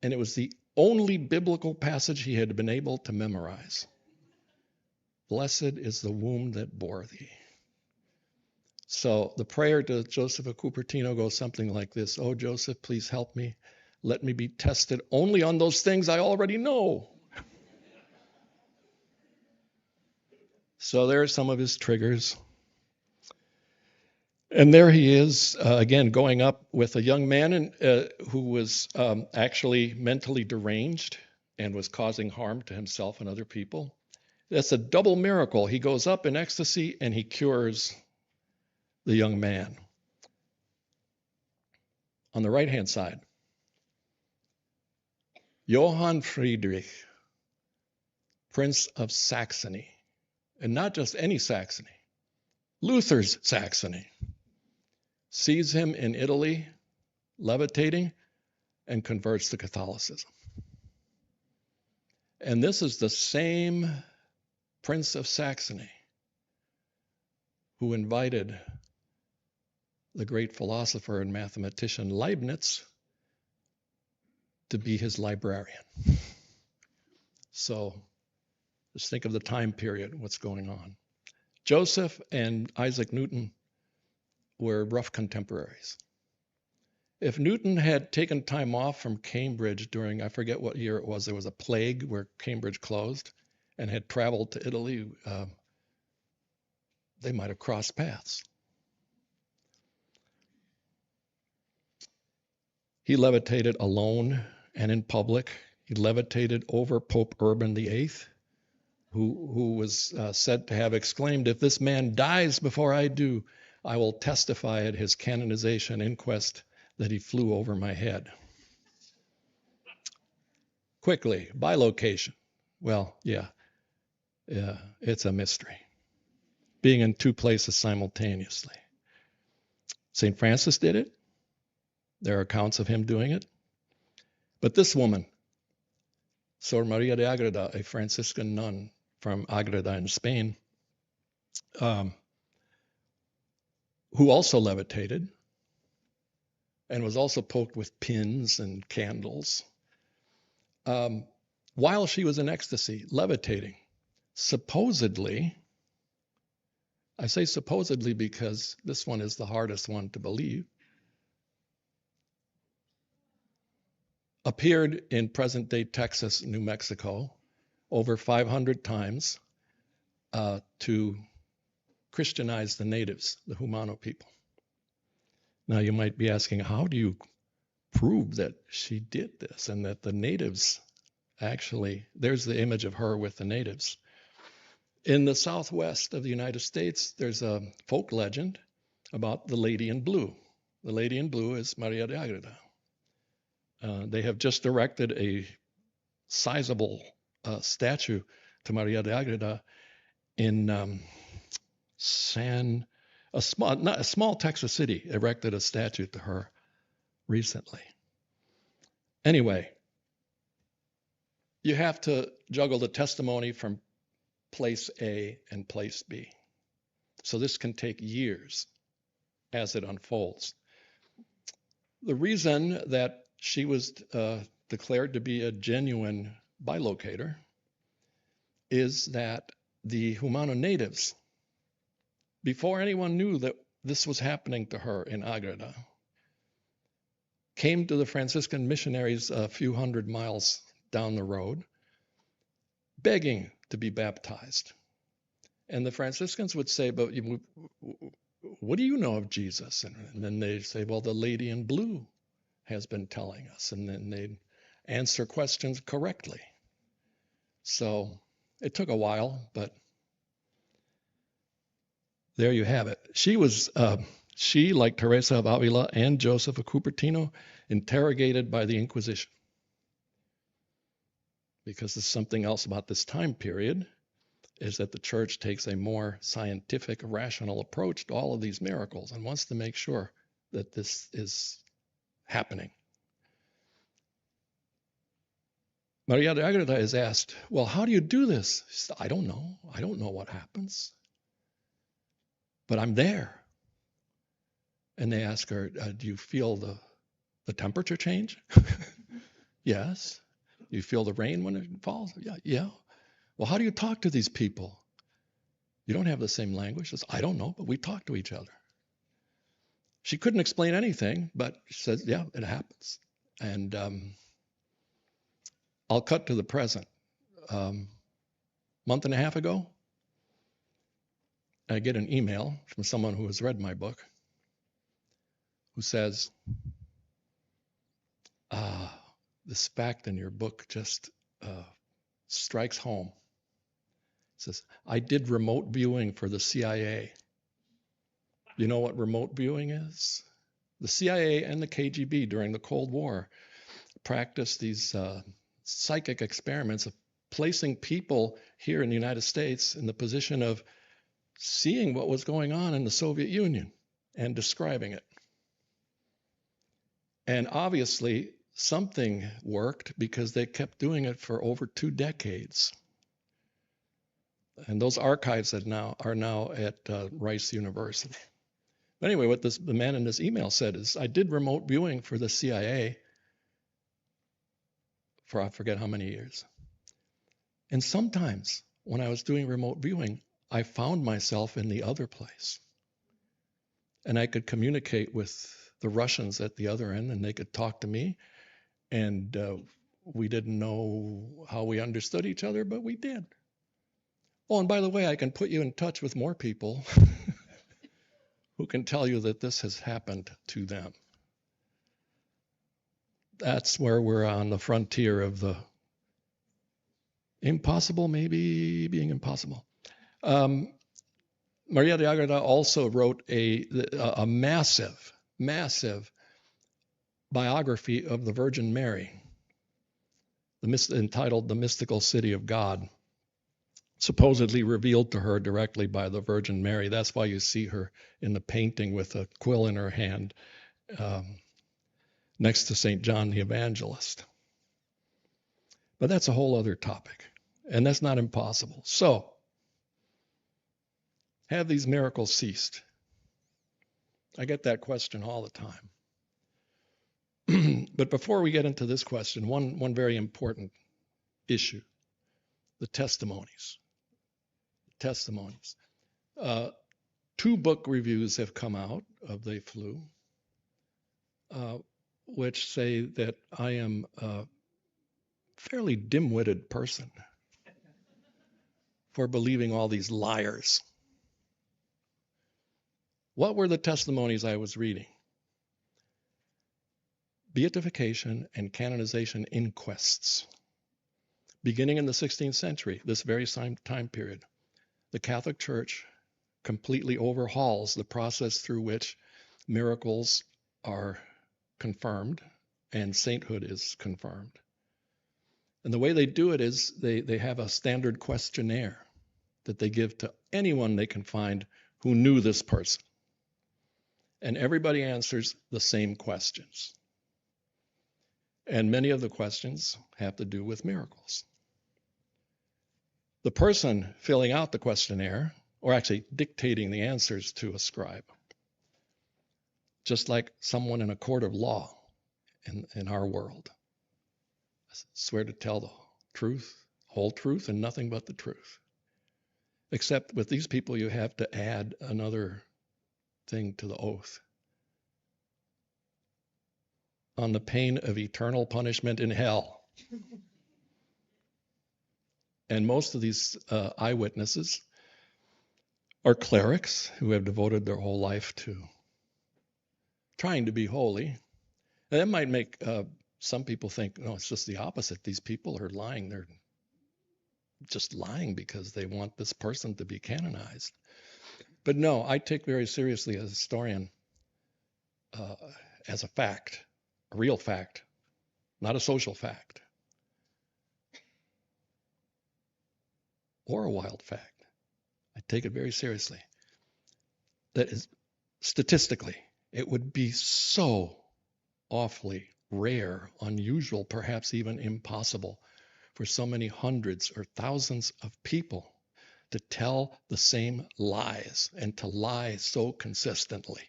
C: and it was the only biblical passage he had been able to memorize. "Blessed is the womb that bore thee." So the prayer to Joseph of Cupertino goes something like this: "Oh, Joseph, please help me. Let me be tested only on those things I already know." So there are some of his triggers. And there he is, again, going up with a young man who was actually mentally deranged and was causing harm to himself and other people. That's a double miracle. He goes up in ecstasy and he cures the young man. On the right-hand side, Johann Friedrich, Prince of Saxony, and not just any Saxony, Luther's Saxony, sees him in Italy levitating and converts to Catholicism. And this is the same Prince of Saxony who invited the great philosopher and mathematician Leibniz to be his librarian. So just think of the time period, what's going on. Joseph and Isaac Newton were rough contemporaries. If Newton had taken time off from Cambridge during, I forget what year it was, there was a plague where Cambridge closed, and had traveled to Italy, they might have crossed paths. He levitated alone and in public. He levitated over Pope Urban VIII, who was said to have exclaimed, "If this man dies before I do, I will testify at his canonization inquest that he flew over my head." Quickly, bilocation. Well, yeah, it's a mystery. Being in two places simultaneously. St. Francis did it. There are accounts of him doing it. But this woman, Sor Maria de Agreda, a Franciscan nun from Agreda in Spain, who also levitated and was also poked with pins and candles, while she was in ecstasy, levitating, supposedly, I say supposedly because this one is the hardest one to believe, appeared in present-day Texas, New Mexico, over 500 times to Christianize the natives, the Humano people. Now you might be asking, how do you prove that she did this and that the natives actually, there's the image of her with the natives. In the southwest of the United States, there's a folk legend about the Lady in Blue. The Lady in Blue is Maria de Agreda. They have just erected a sizable statue to Maria de Agreda in a small Texas city erected a statue to her recently. Anyway, you have to juggle the testimony from place A and place B. So this can take years as it unfolds. The reason that she was declared to be a genuine bilocator is that the Humano natives, before anyone knew that this was happening to her in Agreda, came to the Franciscan missionaries a few hundred miles down the road, begging to be baptized. And the Franciscans would say, "But what do you know of Jesus?" And then they'd say, "Well, the Lady in Blue has been telling us." And then they'd answer questions correctly. So it took a while, but there you have it. She, like Teresa of Avila and Joseph of Cupertino, interrogated by the Inquisition. Because there's something else about this time period, is that the church takes a more scientific, rational approach to all of these miracles and wants to make sure that this is happening. Maria de Agreda is asked, "Well, how do you do this?" She said, "I don't know. I don't know what happens. But I'm there." And they ask her, "Do you feel the temperature change?" "Yes." "Do you feel the rain when it falls?" Yeah. "Well, how do you talk to these people?" "You don't have the same language." She says, "I don't know, but we talk to each other." She couldn't explain anything, but she says, "Yeah, it happens." And I'll cut to the present. Month and a half ago, I get an email from someone who has read my book who says, "This fact in your book just strikes home." It says, "I did remote viewing for the CIA." You know what remote viewing is? The CIA and the KGB during the Cold War practiced these psychic experiments of placing people here in the United States in the position of seeing what was going on in the Soviet Union and describing it. And obviously something worked because they kept doing it for over 2 decades. And those archives are now at Rice University. But anyway, what the man in this email said is, "I did remote viewing for the CIA for I forget how many years. And sometimes when I was doing remote viewing, I found myself in the other place. And I could communicate with the Russians at the other end, and they could talk to me. And we didn't know how we understood each other, but we did. Oh, and by the way, I can put you in touch with more people who can tell you that this has happened to them." That's where we're on the frontier of the Impossible, maybe being impossible. Maria de Agreda also wrote a massive biography of the Virgin Mary, entitled The Mystical City of God, supposedly revealed to her directly by the Virgin Mary. That's why you see her in the painting with a quill in her hand next to St. John the Evangelist. But that's a whole other topic, and that's not impossible. So, have these miracles ceased? I get that question all the time. But before we get into this question, one very important issue, the testimonies. Testimonies. 2 book reviews have come out of They Flew, which say that I am a fairly dim-witted person for believing all these liars. What were the testimonies I was reading? Beatification and canonization inquests. Beginning in the 16th century, this very same time period, the Catholic Church completely overhauls the process through which miracles are confirmed and sainthood is confirmed. And the way they do it is they have a standard questionnaire that they give to anyone they can find who knew this person. And everybody answers the same questions. And many of the questions have to do with miracles. The person filling out the questionnaire, or actually dictating the answers to a scribe, just like someone in a court of law in our world, I swear to tell the truth, whole truth, and nothing but the truth. Except with these people, you have to add another thing to the oath. On the pain of eternal punishment in hell. And most of these eyewitnesses are clerics who have devoted their whole life to trying to be holy. And that might make some people think, no, it's just the opposite. These people are lying. They're just lying because they want this person to be canonized. But no, I take very seriously as a historian as a fact. A real fact, not a social fact, or a wild fact. I take it very seriously. That is, statistically, it would be so awfully rare, unusual, perhaps even impossible for so many hundreds or thousands of people to tell the same lies and to lie so consistently.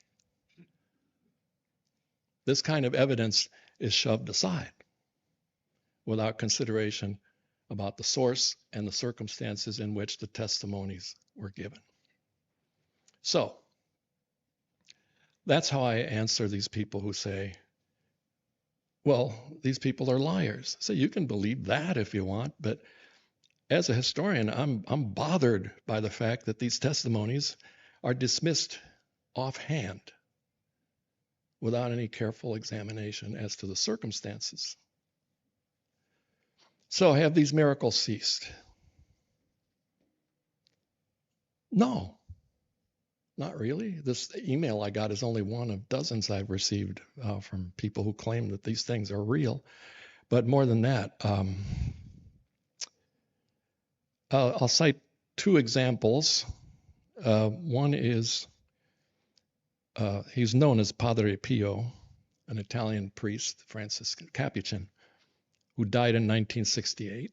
C: This kind of evidence is shoved aside without consideration about the source and the circumstances in which the testimonies were given. So, that's how I answer these people who say, well, these people are liars. So you can believe that if you want, but as a historian, I'm bothered by the fact that these testimonies are dismissed offhand, without any careful examination as to the circumstances. So have these miracles ceased? No, not really. This email I got is only one of dozens I've received from people who claim that these things are real. But more than that, I'll cite 2 examples. One is he's known as Padre Pio, an Italian priest, Franciscan Capuchin, who died in 1968,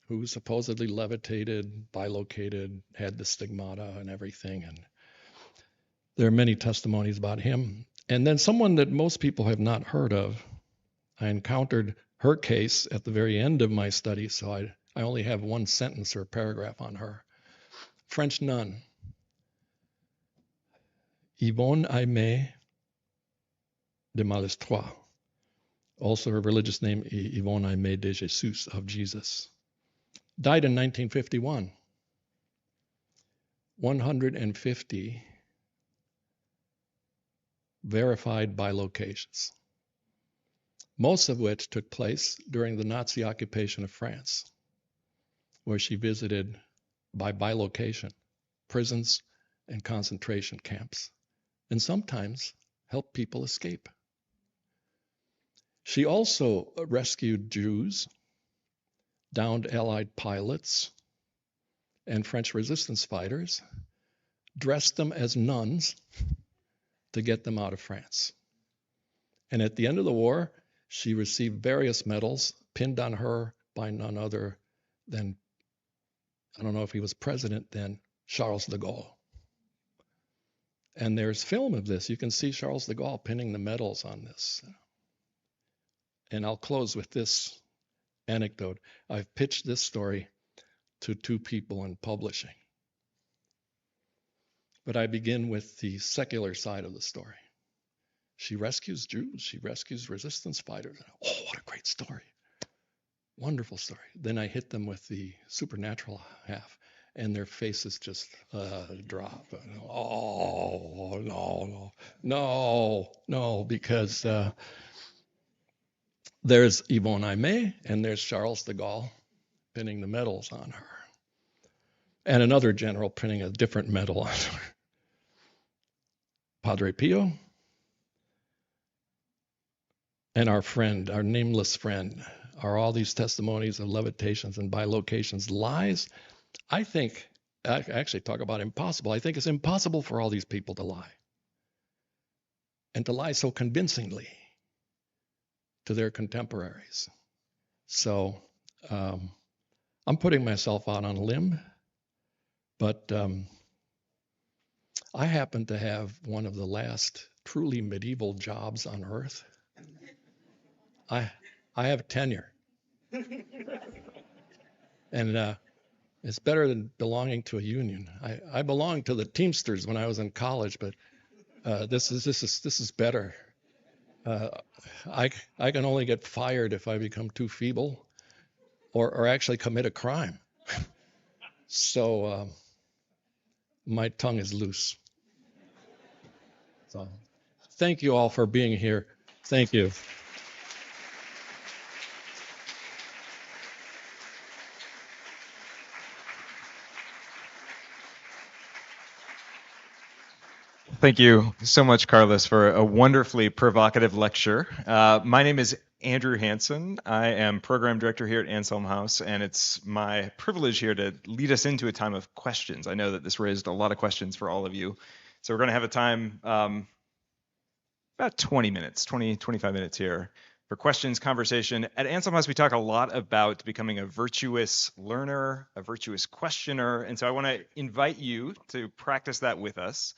C: who supposedly levitated, bilocated, had the stigmata and everything. And there are many testimonies about him. And then someone that most people have not heard of. I encountered her case at the very end of my study, so I only have one sentence or paragraph on her. French nun, Yvonne Aimée de Malestroit, also her religious name Yvonne Aimée de Jesus, of Jesus, died in 1951. 150 verified bilocations, most of which took place during the Nazi occupation of France, where she visited by bilocation prisons and concentration camps, and sometimes helped people escape. She also rescued Jews, downed Allied pilots and French resistance fighters, dressed them as nuns to get them out of France. And at the end of the war, she received various medals pinned on her by none other than, I don't know if he was president then, Charles de Gaulle. And there's film of this. You can see Charles de Gaulle pinning the medals on this. And I'll close with this anecdote. I've pitched this story to 2 people in publishing. But I begin with the secular side of the story. She rescues Jews. She rescues resistance fighters. Oh, what a great story. Wonderful story. Then I hit them with the supernatural half, and their faces just drop. Oh, no, because there's Yvonne Aimée, and there's Charles de Gaulle pinning the medals on her. And another general pinning a different medal on her. Padre Pio, and our friend, our nameless friend, are all these testimonies of levitations and bilocations lies? I think, I actually talk about impossible. I think it's impossible for all these people to lie. And to lie so convincingly to their contemporaries. So I'm putting myself out on a limb, but I happen to have one of the last truly medieval jobs on Earth. I have tenure. And it's better than belonging to a union. I belonged to the Teamsters when I was in college, but this is better. I can only get fired if I become too feeble or actually commit a crime. So my tongue is loose. So thank you all for being here. Thank you.
D: Thank you so much, Carlos, for a wonderfully provocative lecture. My name is Andrew Hansen. I am program director here at Anselm House, and it's my privilege here to lead us into a time of questions. I know that this raised a lot of questions for all of you. So we're going to have a time, about 20 minutes, 25 minutes here for questions, conversation. At Anselm House, we talk a lot about becoming a virtuous learner, a virtuous questioner. And so I want to invite you to practice that with us.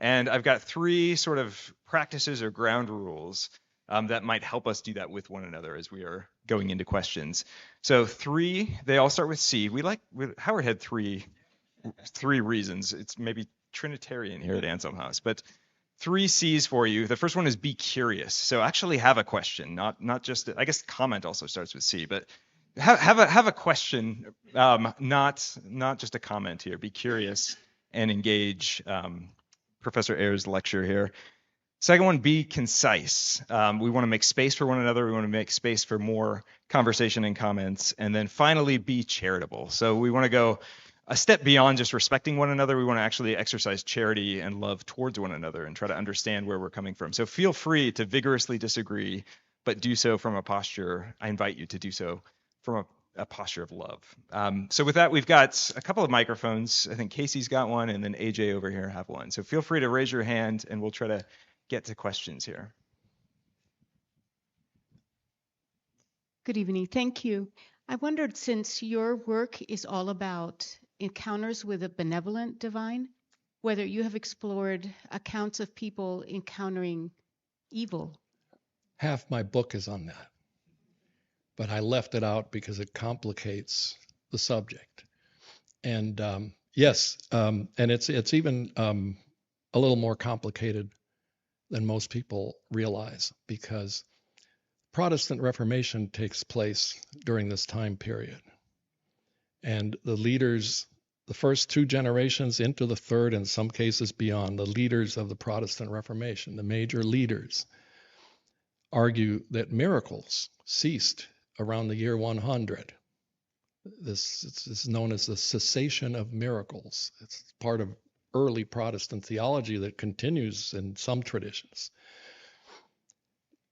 D: And I've got 3 sort of practices or ground rules that might help us do that with one another as we are going into questions. So 3, they all start with C. Howard had 3 reasons. It's maybe Trinitarian here at Anselm House, but 3 C's for you. The first one is be curious. So actually have a question, not just, I guess comment also starts with C, but have a question, not just a comment here. Be curious and engage. Professor Eire's lecture here. Second one, be concise. We want to make space for one another. We want to make space for more conversation and comments. And then finally, be charitable. So we want to go a step beyond just respecting one another. We want to actually exercise charity and love towards one another and try to understand where we're coming from. So feel free to vigorously disagree, but do so from a posture. I invite you to do so from a posture of love. So with that, we've got a couple of microphones. I think Casey's got one, and then AJ over here have one. So feel free to raise your hand, and we'll try to get to questions here.
E: Good evening. Thank you. I wondered, since your work is all about encounters with a benevolent divine, whether you have explored accounts of people encountering evil.
C: Half my book is on that, but I left it out because it complicates the subject. And yes, and it's even a little more complicated than most people realize, because Protestant Reformation takes place during this time period. And the leaders, the first 2 generations into the third, in some cases beyond, the leaders of the Protestant Reformation, the major leaders, argue that miracles ceased around the year 100. This is known as the cessation of miracles. It's part of early Protestant theology that continues in some traditions.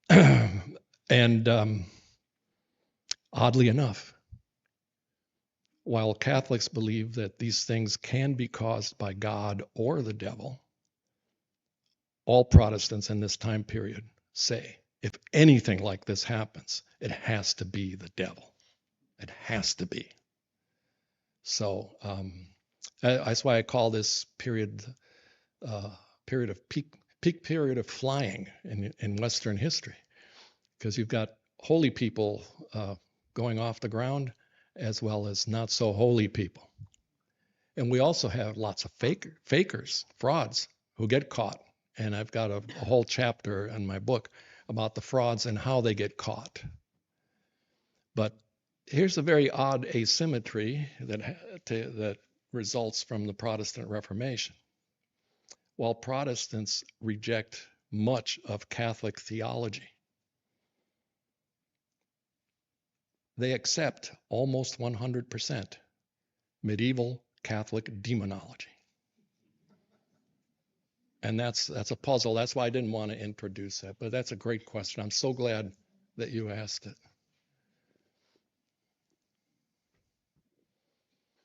C: And oddly enough, while Catholics believe that these things can be caused by God or the devil, all Protestants in this time period say, if anything like this happens, it has to be the devil. It has to be. So that's why I call this period period of peak period of flying in Western history, because you've got holy people going off the ground as well as not so holy people. And we also have lots of fakers, frauds who get caught. And I've got a whole chapter in my book about the frauds and how they get caught. But here's a very odd asymmetry that results from the Protestant Reformation. While Protestants reject much of Catholic theology, they accept almost 100% medieval Catholic demonology. And that's a puzzle. That's why I didn't want to introduce that. But that's a great question. I'm so glad that you asked it.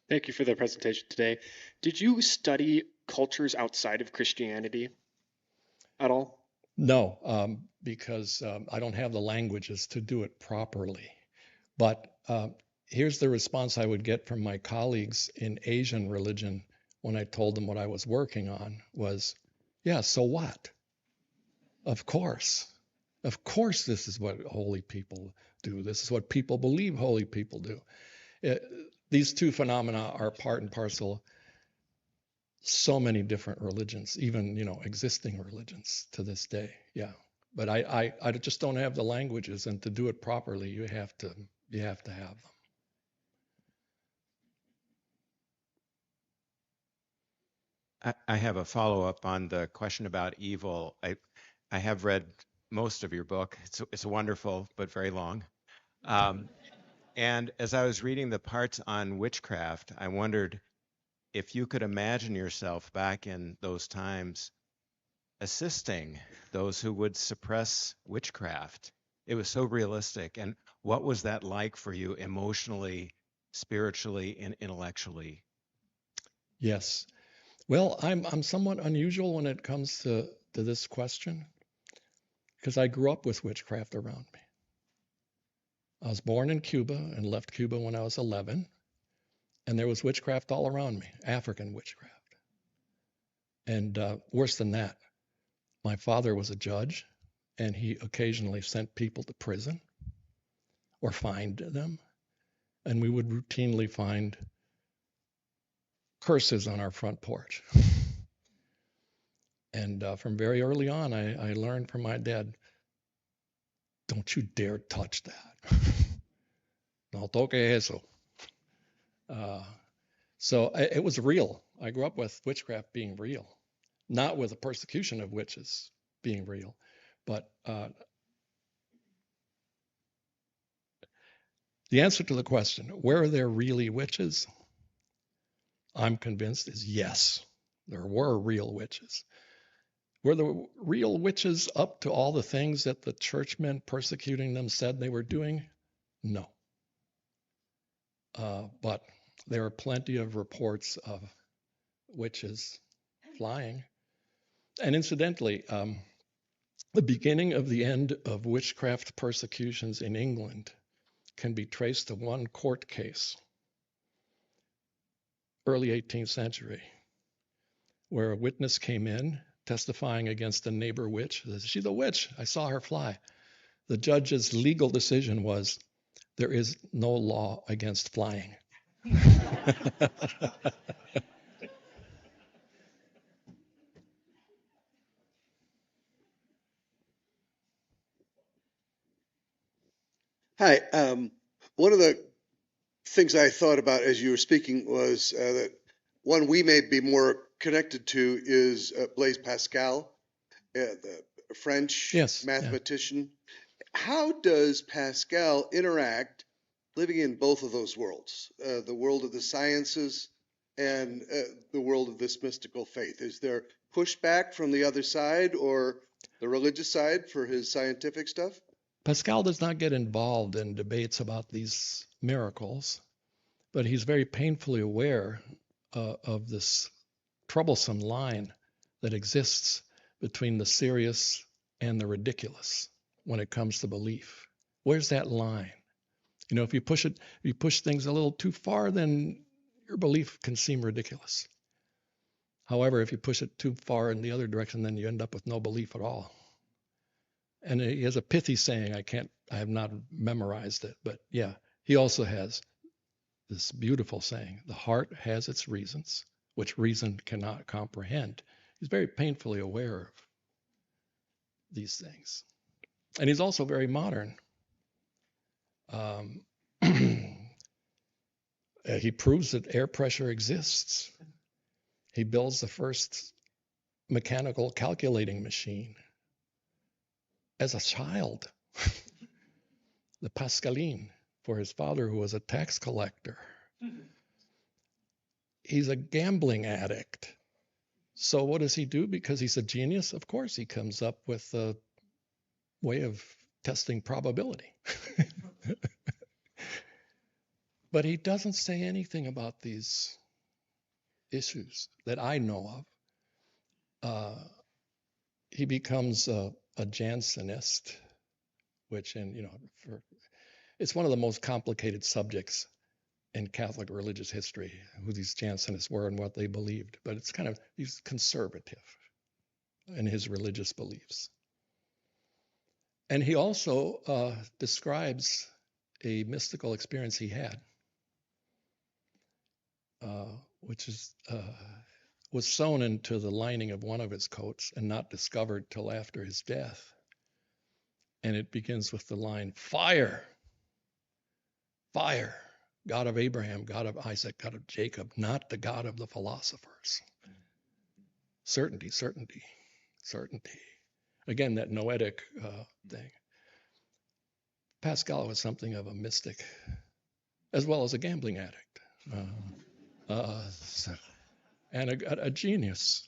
F: Thank you for the presentation today. Did you study cultures outside of Christianity at all?
C: No, because I don't have the languages to do it properly. But here's the response I would get from my colleagues in Asian religion when I told them what I was working on was, yeah, so what? Of course. Of course this is what holy people do. This is what people believe holy people do. These two phenomena are part and parcel so many different religions, even existing religions to this day. Yeah. But I just don't have the languages, and to do it properly, you have to have them.
G: I have a follow-up on the question about evil. I have read most of your book. It's wonderful, but very long. And as I was reading the parts on witchcraft, I wondered if you could imagine yourself back in those times assisting those who would suppress witchcraft. It was so realistic. And what was that like for you emotionally, spiritually, and intellectually?
C: Yes. Well, I'm somewhat unusual when it comes to this question, because I grew up with witchcraft around me. I was born in Cuba and left Cuba when I was 11, and there was witchcraft all around me, African witchcraft. And worse than that, my father was a judge, and he occasionally sent people to prison or fined them, and we would routinely find curses on our front porch. And from very early on, I learned from my dad, don't you dare touch that. No toque eso. So it was real. I grew up with witchcraft being real, not with the persecution of witches being real, but the answer to the question, were there really witches? I'm convinced is yes, there were real witches. Were the real witches up to all the things that the churchmen persecuting them said they were doing? No. But there are plenty of reports of witches flying. And incidentally, the beginning of the end of witchcraft persecutions in England can be traced to one court case, early 18th century, where a witness came in testifying against a neighbor witch. She's a witch. I saw her fly. The judge's legal decision was, there is no law against flying.
H: Hi. One of the things I thought about as you were speaking was that one we may be more connected to is Blaise Pascal, the French
C: Yes,
H: mathematician. Yeah. How does Pascal interact living in both of those worlds, the world of the sciences and the world of this mystical faith? Is there pushback from the other side or the religious side for his scientific stuff?
C: Pascal does not get involved in debates about these miracles, but he's very painfully aware of this troublesome line that exists between the serious and the ridiculous when it comes to belief. Where's that line? You know, if you push things a little too far, then your belief can seem ridiculous. However, if you push it too far in the other direction, then you end up with no belief at all. And he has a pithy saying, I have not memorized it, but yeah, he also has this beautiful saying, the heart has its reasons, which reason cannot comprehend. He's very painfully aware of these things. And he's also very modern. He proves that air pressure exists. He builds the first mechanical calculating machine as a child, the Pascaline, for his father, who was a tax collector. He's a gambling addict. So what does he do? Because he's a genius, of course, he comes up with a way of testing probability. But he doesn't say anything about these issues that I know of. He becomes a Jansenist, which, it's one of the most complicated subjects in Catholic religious history, who these Jansenists were and what they believed. But it's he's conservative in his religious beliefs. And he also describes a mystical experience he had, which was sewn into the lining of one of his coats and not discovered till after his death. And it begins with the line, fire, fire, God of Abraham, God of Isaac, God of Jacob, not the God of the philosophers. Certainty, certainty, certainty. Again, that noetic thing. Pascal was something of a mystic, as well as a gambling addict, and a genius,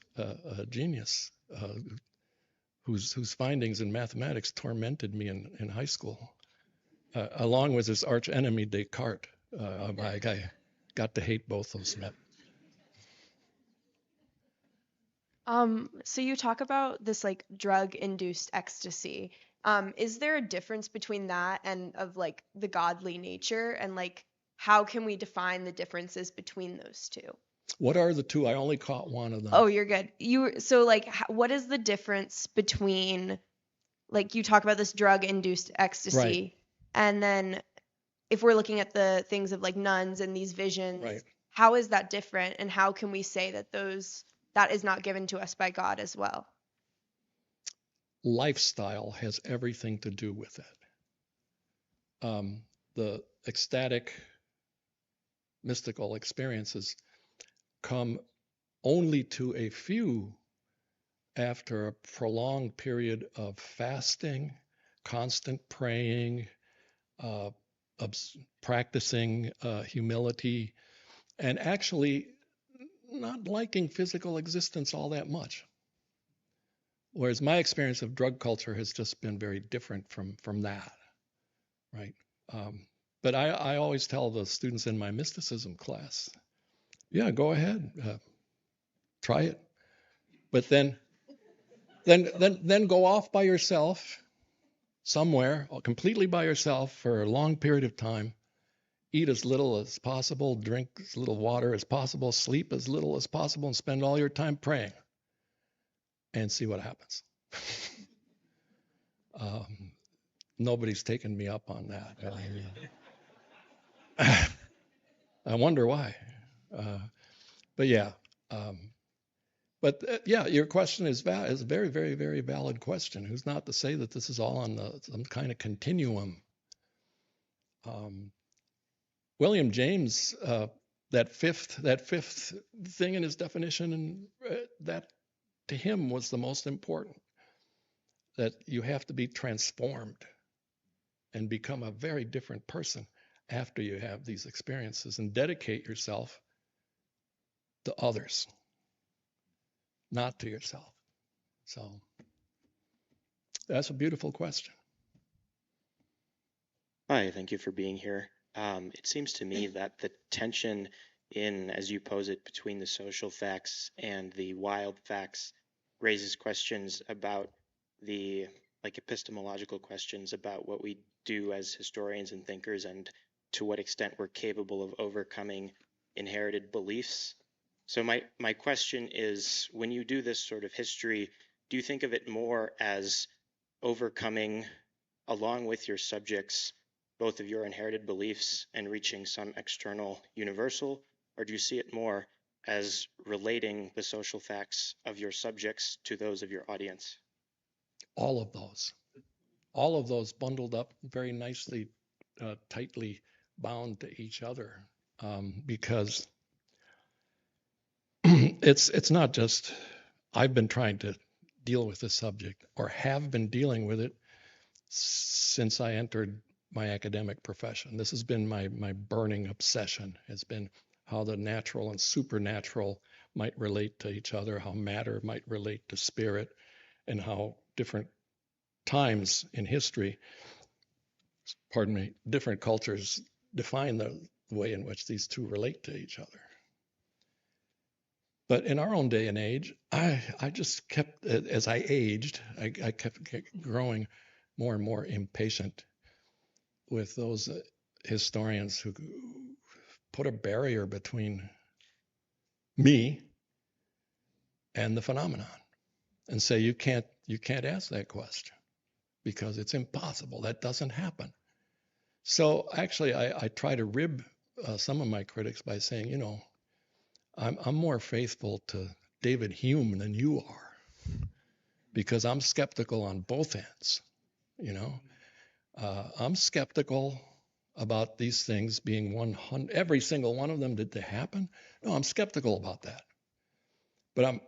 C: whose findings in mathematics tormented me in high school, along with his arch enemy Descartes. I got to hate both those men.
I: So you talk about this like drug-induced ecstasy. Is there a difference between that and of like the godly nature, and like how can we define the differences between those two?
C: What are the two? I only caught one of them.
I: Oh, you're good. So like what is the difference between, like, you talk about this drug-induced ecstasy,
C: Right.
I: and then if we're looking at the things of like nuns and these visions,
C: Right.
I: how is that different, and how can we say that that is not given to us by God as well?
C: Lifestyle has everything to do with it. The ecstatic mystical experiences come only to a few after a prolonged period of fasting, constant praying, practicing humility, and actually not liking physical existence all that much. Whereas my experience of drug culture has just been very different from that, right? But I always tell the students in my mysticism class, yeah, go ahead, try it, but then go off by yourself somewhere, completely by yourself for a long period of time. Eat as little as possible, drink as little water as possible, sleep as little as possible, and spend all your time praying, and see what happens. Nobody's taken me up on that. I wonder why. But yeah. Yeah, your question is a very, very, very valid question. Who's not to say that this is all on some kind of continuum? William James, that fifth thing in his definition, and that to him was the most important, that you have to be transformed and become a very different person. after you have these experiences and dedicate yourself to others, not to yourself. So that's a beautiful question.
J: Hi, thank you for being here. It seems to me that the tension in, as you pose it, between the social facts and the wild facts raises questions about the, like, epistemological questions about what we do as historians and thinkers and to what extent we're capable of overcoming inherited beliefs. So my question is, when you do this sort of history, do you think of it more as overcoming, along with your subjects, both of your inherited beliefs and reaching some external universal, or do you see it more as relating the social facts of your subjects to those of your audience?
C: All of those bundled up very nicely, tightly bound to each other, because it's not just I've been trying to deal with this subject, or have been dealing with it since I entered my academic profession. This has been my burning obsession. It's been how the natural and supernatural might relate to each other, how matter might relate to spirit, and how different times in history, different cultures define the way in which these two relate to each other. But in our own day and age, I just kept, as I aged, I kept growing more and more impatient with those historians who put a barrier between me and the phenomenon and say, you can't ask that question because it's impossible. That doesn't happen. So actually, I try to rib some of my critics by saying, you know, I'm more faithful to David Hume than you are, because I'm skeptical on both ends. You know, I'm skeptical about these things being 100, every single one of them. Did they happen? No, I'm skeptical about that. But I'm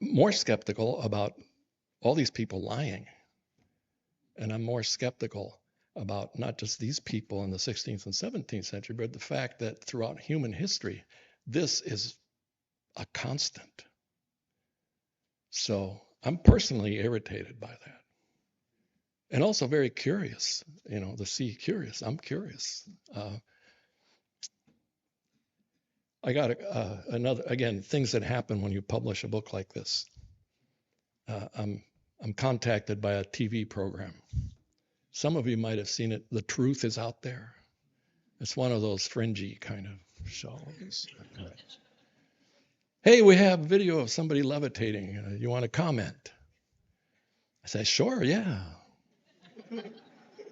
C: more skeptical about all these people lying. And I'm more skeptical about not just these people in the 16th and 17th century, but the fact that throughout human history, this is a constant. So I'm personally irritated by that. And also very curious, you know, curious. I'm curious. I got again, things that happen when you publish a book like this. I'm contacted by a TV program. Some of you might have seen it. The Truth is Out There. It's one of those fringy kind of shows. Hey, we have video of somebody levitating. You want to comment? I say, sure, yeah.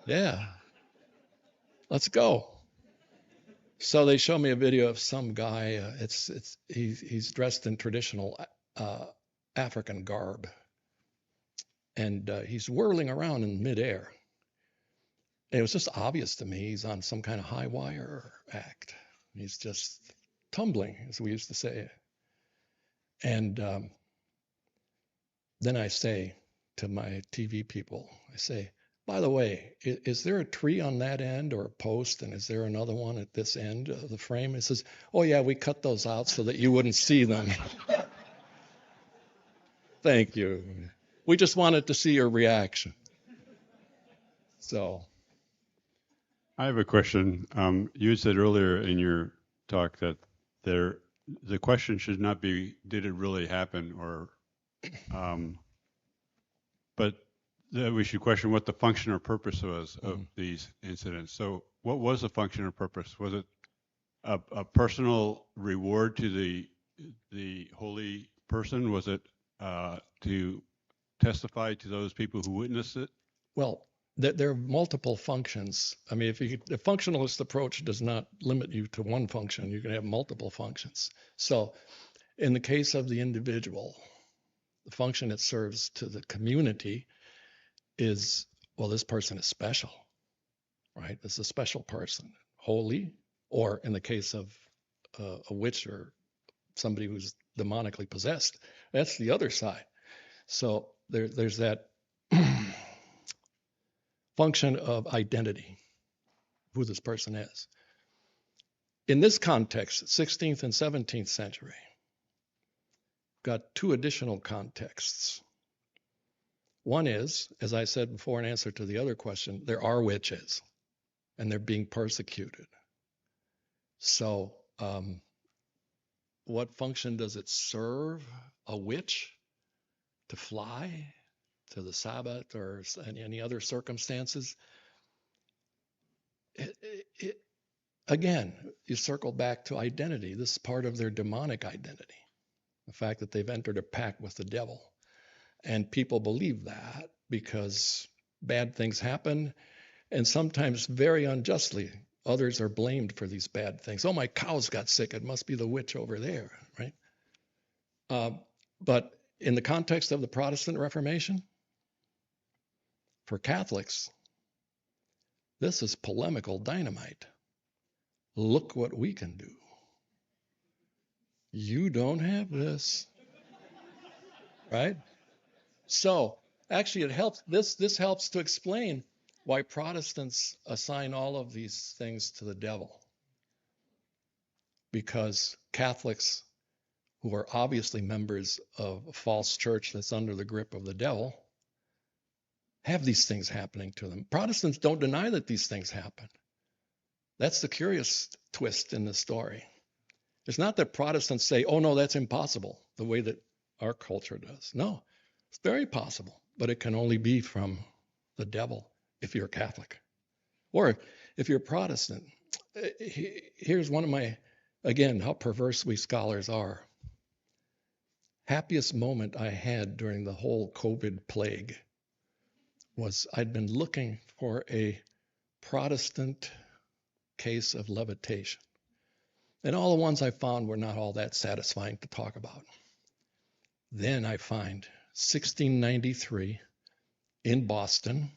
C: Yeah. Let's go. So they show me a video of some guy. He's dressed in traditional African garb, and he's whirling around in midair. And it was just obvious to me he's on some kind of high wire act. He's just tumbling, as we used to say. And then I say to my TV people, I say, by the way, is there a tree on that end or a post, and is there another one at this end of the frame? It says, oh yeah, we cut those out so that you wouldn't see them. Thank you. We just wanted to see your reaction. So.
K: I have a question. You said earlier in your talk that the question should not be, did it really happen, or, but that we should question what the function or purpose was of these incidents. So what was the function or purpose? Was it a personal reward to the holy person? Was it to testify to those people who witnessed it?
C: Well, there are multiple functions. I mean, the functionalist approach does not limit you to one function. You can have multiple functions. So in the case of the individual, the function it serves to the community is, well, this person is special, right? This is a special person, holy, or in the case of a witch or somebody who's demonically possessed, that's the other side. So there's that function of identity, who this person is. In this context, 16th and 17th century, got two additional contexts. One is, as I said before in answer to the other question, there are witches and they're being persecuted. So what function does it serve a witch to fly to the Sabbath or any other circumstances? Again, you circle back to identity. This is part of their demonic identity, the fact that they've entered a pact with the devil. And people believe that because bad things happen, and sometimes very unjustly. Others are blamed for these bad things. Oh, my cows got sick. It must be the witch over there, right? But in the context of the Protestant Reformation, for Catholics, this is polemical dynamite. Look what we can do. You don't have this, right? So actually, it helps. This helps to explain why Protestants assign all of these things to the devil. Because Catholics, who are obviously members of a false church that's under the grip of the devil, have these things happening to them. Protestants don't deny that these things happen. That's the curious twist in the story. It's not that Protestants say, oh no, that's impossible, the way that our culture does. No, it's very possible, but it can only be from the devil if you're Catholic. Or if you're Protestant. Here's one of my, again, how perverse we scholars are. Happiest moment I had during the whole COVID plague was I'd been looking for a Protestant case of levitation. And all the ones I found were not all that satisfying to talk about. Then I find 1693 in Boston,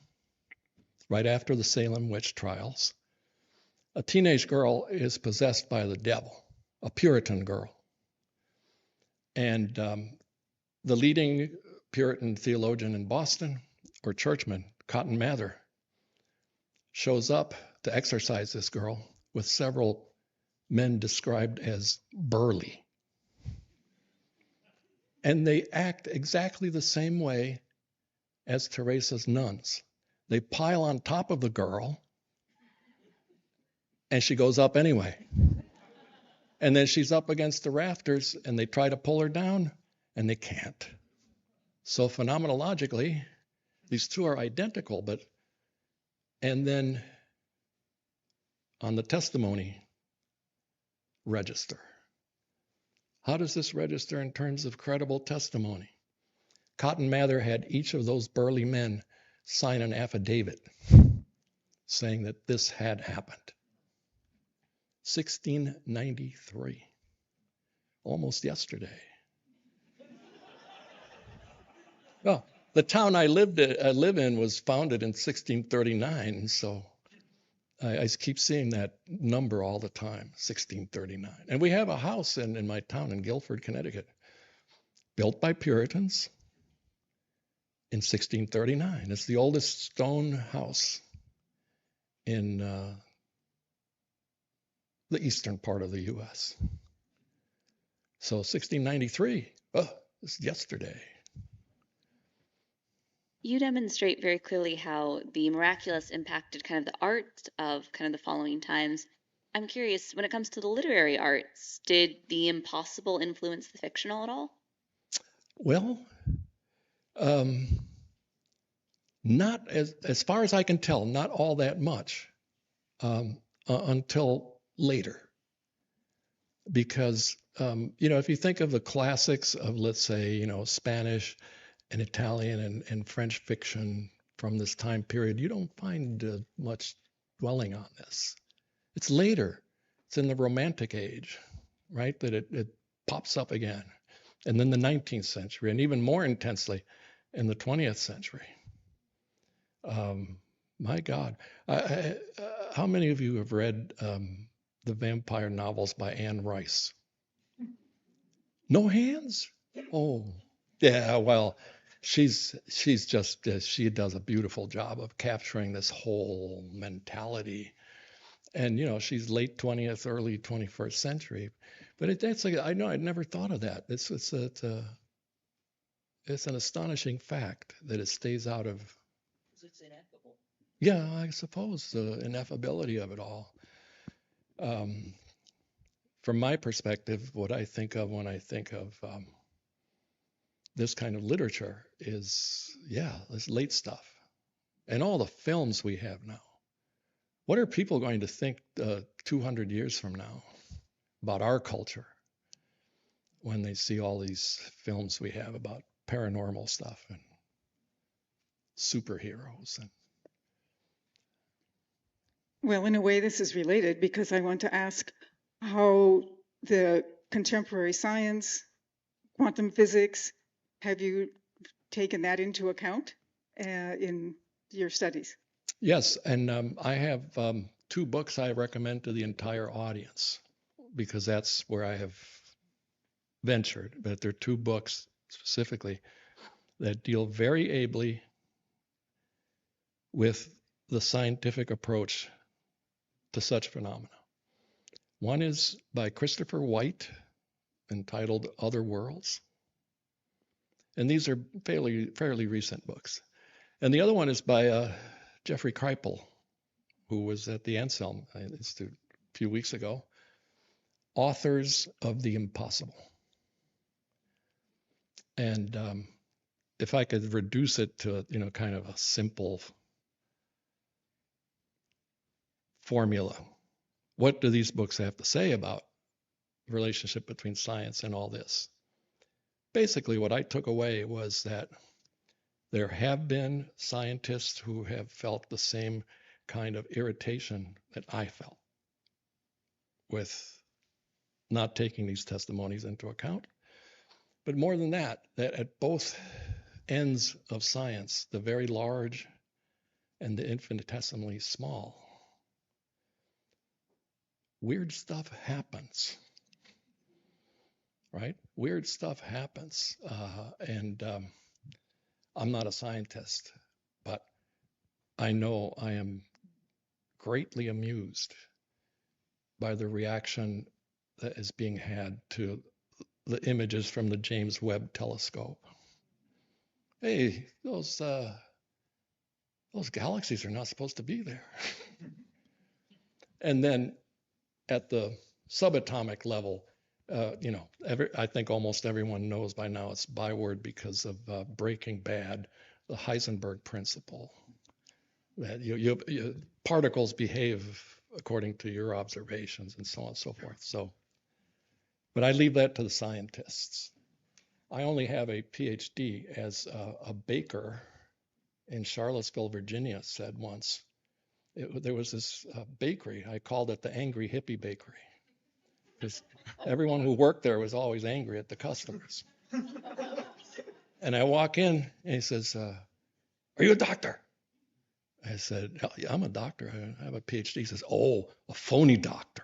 C: right after the Salem witch trials, a teenage girl is possessed by the devil, a Puritan girl. And the leading Puritan theologian in Boston, or churchman, Cotton Mather, shows up to exorcise this girl with several men described as burly. And they act exactly the same way as Teresa's nuns. They pile on top of the girl, and she goes up anyway. And then she's up against the rafters, and they try to pull her down, and they can't. So phenomenologically, these two are identical, and then on the testimony register. How does this register in terms of credible testimony? Cotton Mather had each of those burly men sign an affidavit saying that this had happened. 1693, almost yesterday. Well, the town I live in was founded in 1639, so I keep seeing that number all the time, 1639. And we have a house in my town in Guilford, Connecticut, built by Puritans in 1639. It's the oldest stone house in the eastern part of the U.S. So 1693, it's yesterday.
L: You demonstrate very clearly how the miraculous impacted kind of the art of kind of the following times. I'm curious, when it comes to the literary arts, did the impossible influence the fictional at all?
C: Well, not as far as I can tell, not all that much until later. Because, if you think of the classics of, let's say, Spanish and Italian and French fiction from this time period, you don't find much dwelling on this. It's later. It's in the Romantic age, right, that it pops up again. And then the 19th century, and even more intensely in the 20th century. My God. How many of you have read the vampire novels by Anne Rice? No hands? Oh, yeah, well, she's just, she does a beautiful job of capturing this whole mentality And, she's late 20th, early 21st century. But that's like, I know I'd never thought of that. It's an astonishing fact that it stays out of. It's ineffable. Yeah, I suppose the ineffability of it all. From my perspective, what I think of when I think of this kind of literature is, this late stuff. And all the films we have now. What are people going to think 200 years from now about our culture when they see all these films we have about paranormal stuff and superheroes?
M: Well, in a way, this is related because I want to ask how the contemporary science, quantum physics, have you taken that into account in your studies?
C: Yes, and I have 2 books I recommend to the entire audience because that's where I have ventured. But there are 2 books specifically that deal very ably with the scientific approach to such phenomena. One is by Christopher White, entitled Other Worlds. And these are fairly recent books. And the other one is by Jeffrey Kripal, who was at the Anselm Institute a few weeks ago, Authors of the Impossible. And if I could reduce it to kind of a simple formula, what do these books have to say about the relationship between science and all this? Basically, what I took away was that there have been scientists who have felt the same kind of irritation that I felt with not taking these testimonies into account. But more than that at both ends of science, the very large and the infinitesimally small, weird stuff happens, right? Weird stuff happens. And I'm not a scientist, but I know I am greatly amused by the reaction that is being had to the images from the James Webb Telescope. Hey, those galaxies are not supposed to be there. And then at the subatomic level, I think almost everyone knows by now it's byword because of Breaking Bad, the Heisenberg principle, that particles behave according to your observations and so on and so forth. But I leave that to the scientists. I only have a PhD, as a baker in Charlottesville, Virginia said once. There was this bakery, I called it the Angry Hippie Bakery, because everyone who worked there was always angry at the customers. And I walk in and he says, are you a doctor? I said, yeah, I'm a doctor. I have a PhD. He says, oh, a phony doctor.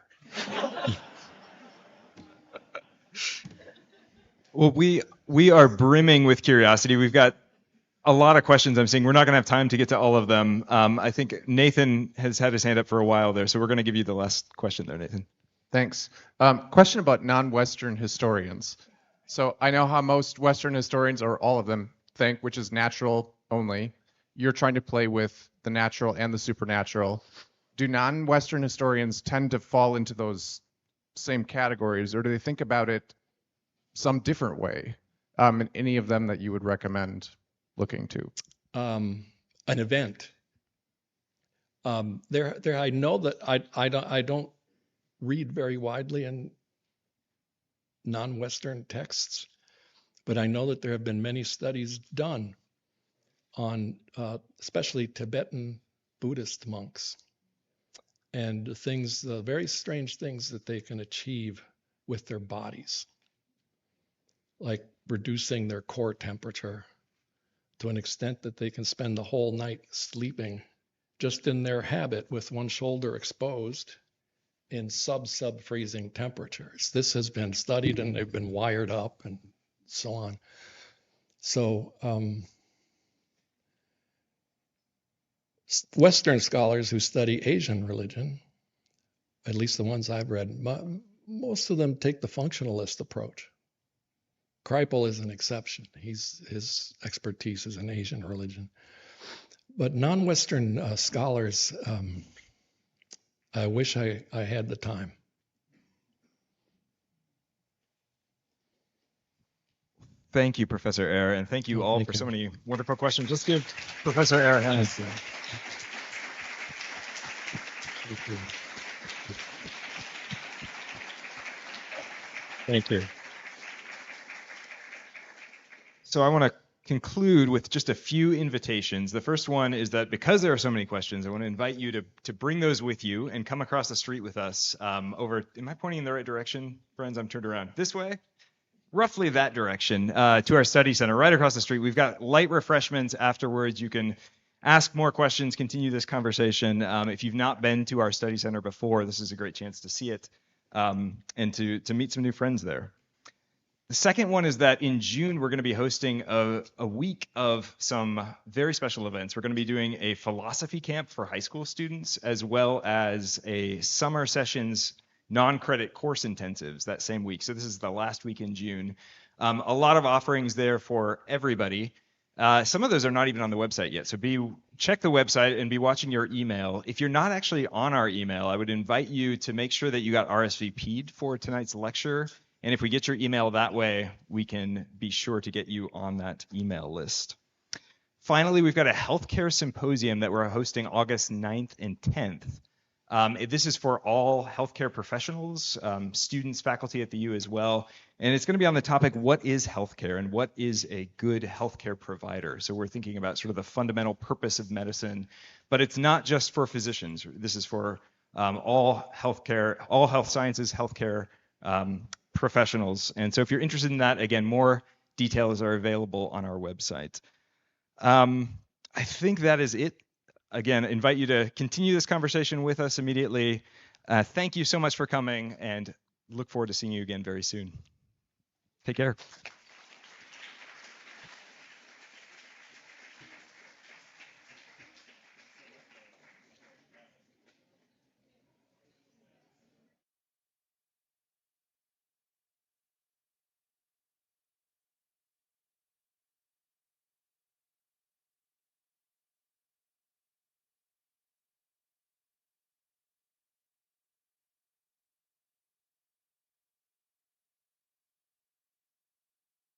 D: Well, we are brimming with curiosity. We've got a lot of questions I'm seeing. We're not going to have time to get to all of them. I think Nathan has had his hand up for a while there, so we're going to give you the last question there, Nathan.
N: Thanks. Question about non-Western historians. So I know how most Western historians, or all of them, think, which is natural only. You're trying to play with the natural and the supernatural. Do non-Western historians tend to fall into those same categories, or do they think about it some different way? And any of them that you would recommend looking to?
C: An event. I know that I don't read very widely in non-Western texts, but I know that there have been many studies done on especially Tibetan Buddhist monks and the very strange things that they can achieve with their bodies, like reducing their core temperature to an extent that they can spend the whole night sleeping just in their habit with one shoulder exposed in sub-freezing temperatures. This has been studied and they've been wired up and so on. So Western scholars who study Asian religion at least the ones I've read, most of them take the functionalist approach. Kripal is an exception. His expertise is in Asian religion. But non-Western scholars, I wish I had the time.
D: Thank you, Professor Eire, and thank you all for so many wonderful questions. Let's give Professor Eire a hand. Thank you. So I want to conclude with just a few invitations. The first one is that because there are so many questions, I want to invite you to bring those with you and come across the street with us over, am I pointing in the right direction? Friends, I'm turned around. This way? Roughly that direction to our study center right across the street. We've got light refreshments afterwards. You can ask more questions, continue this conversation. If you've not been to our study center before, this is a great chance to see it and to meet some new friends there. The second one is that in June, we're going to be hosting a week of some very special events. We're going to be doing a philosophy camp for high school students, as well as a summer sessions non-credit course intensives that same week. So this is the last week in June. A lot of offerings there for everybody. Some of those are not even on the website yet. So check the website and be watching your email. If you're not actually on our email, I would invite you to make sure that you got RSVP'd for tonight's lecture. And if we get your email that way, we can be sure to get you on that email list. Finally, we've got a healthcare symposium that we're hosting August 9th and 10th. This is for all healthcare professionals, students, faculty at the U as well. And it's going to be on the topic, what is healthcare and what is a good healthcare provider? So we're thinking about sort of the fundamental purpose of medicine, but it's not just for physicians. This is for all healthcare, all health sciences, healthcare professionals. And so if you're interested in that, again, more details are available on our website. I think that is it. Again, invite you to continue this conversation with us immediately. Thank you so much for coming and look forward to seeing you again very soon. Take care.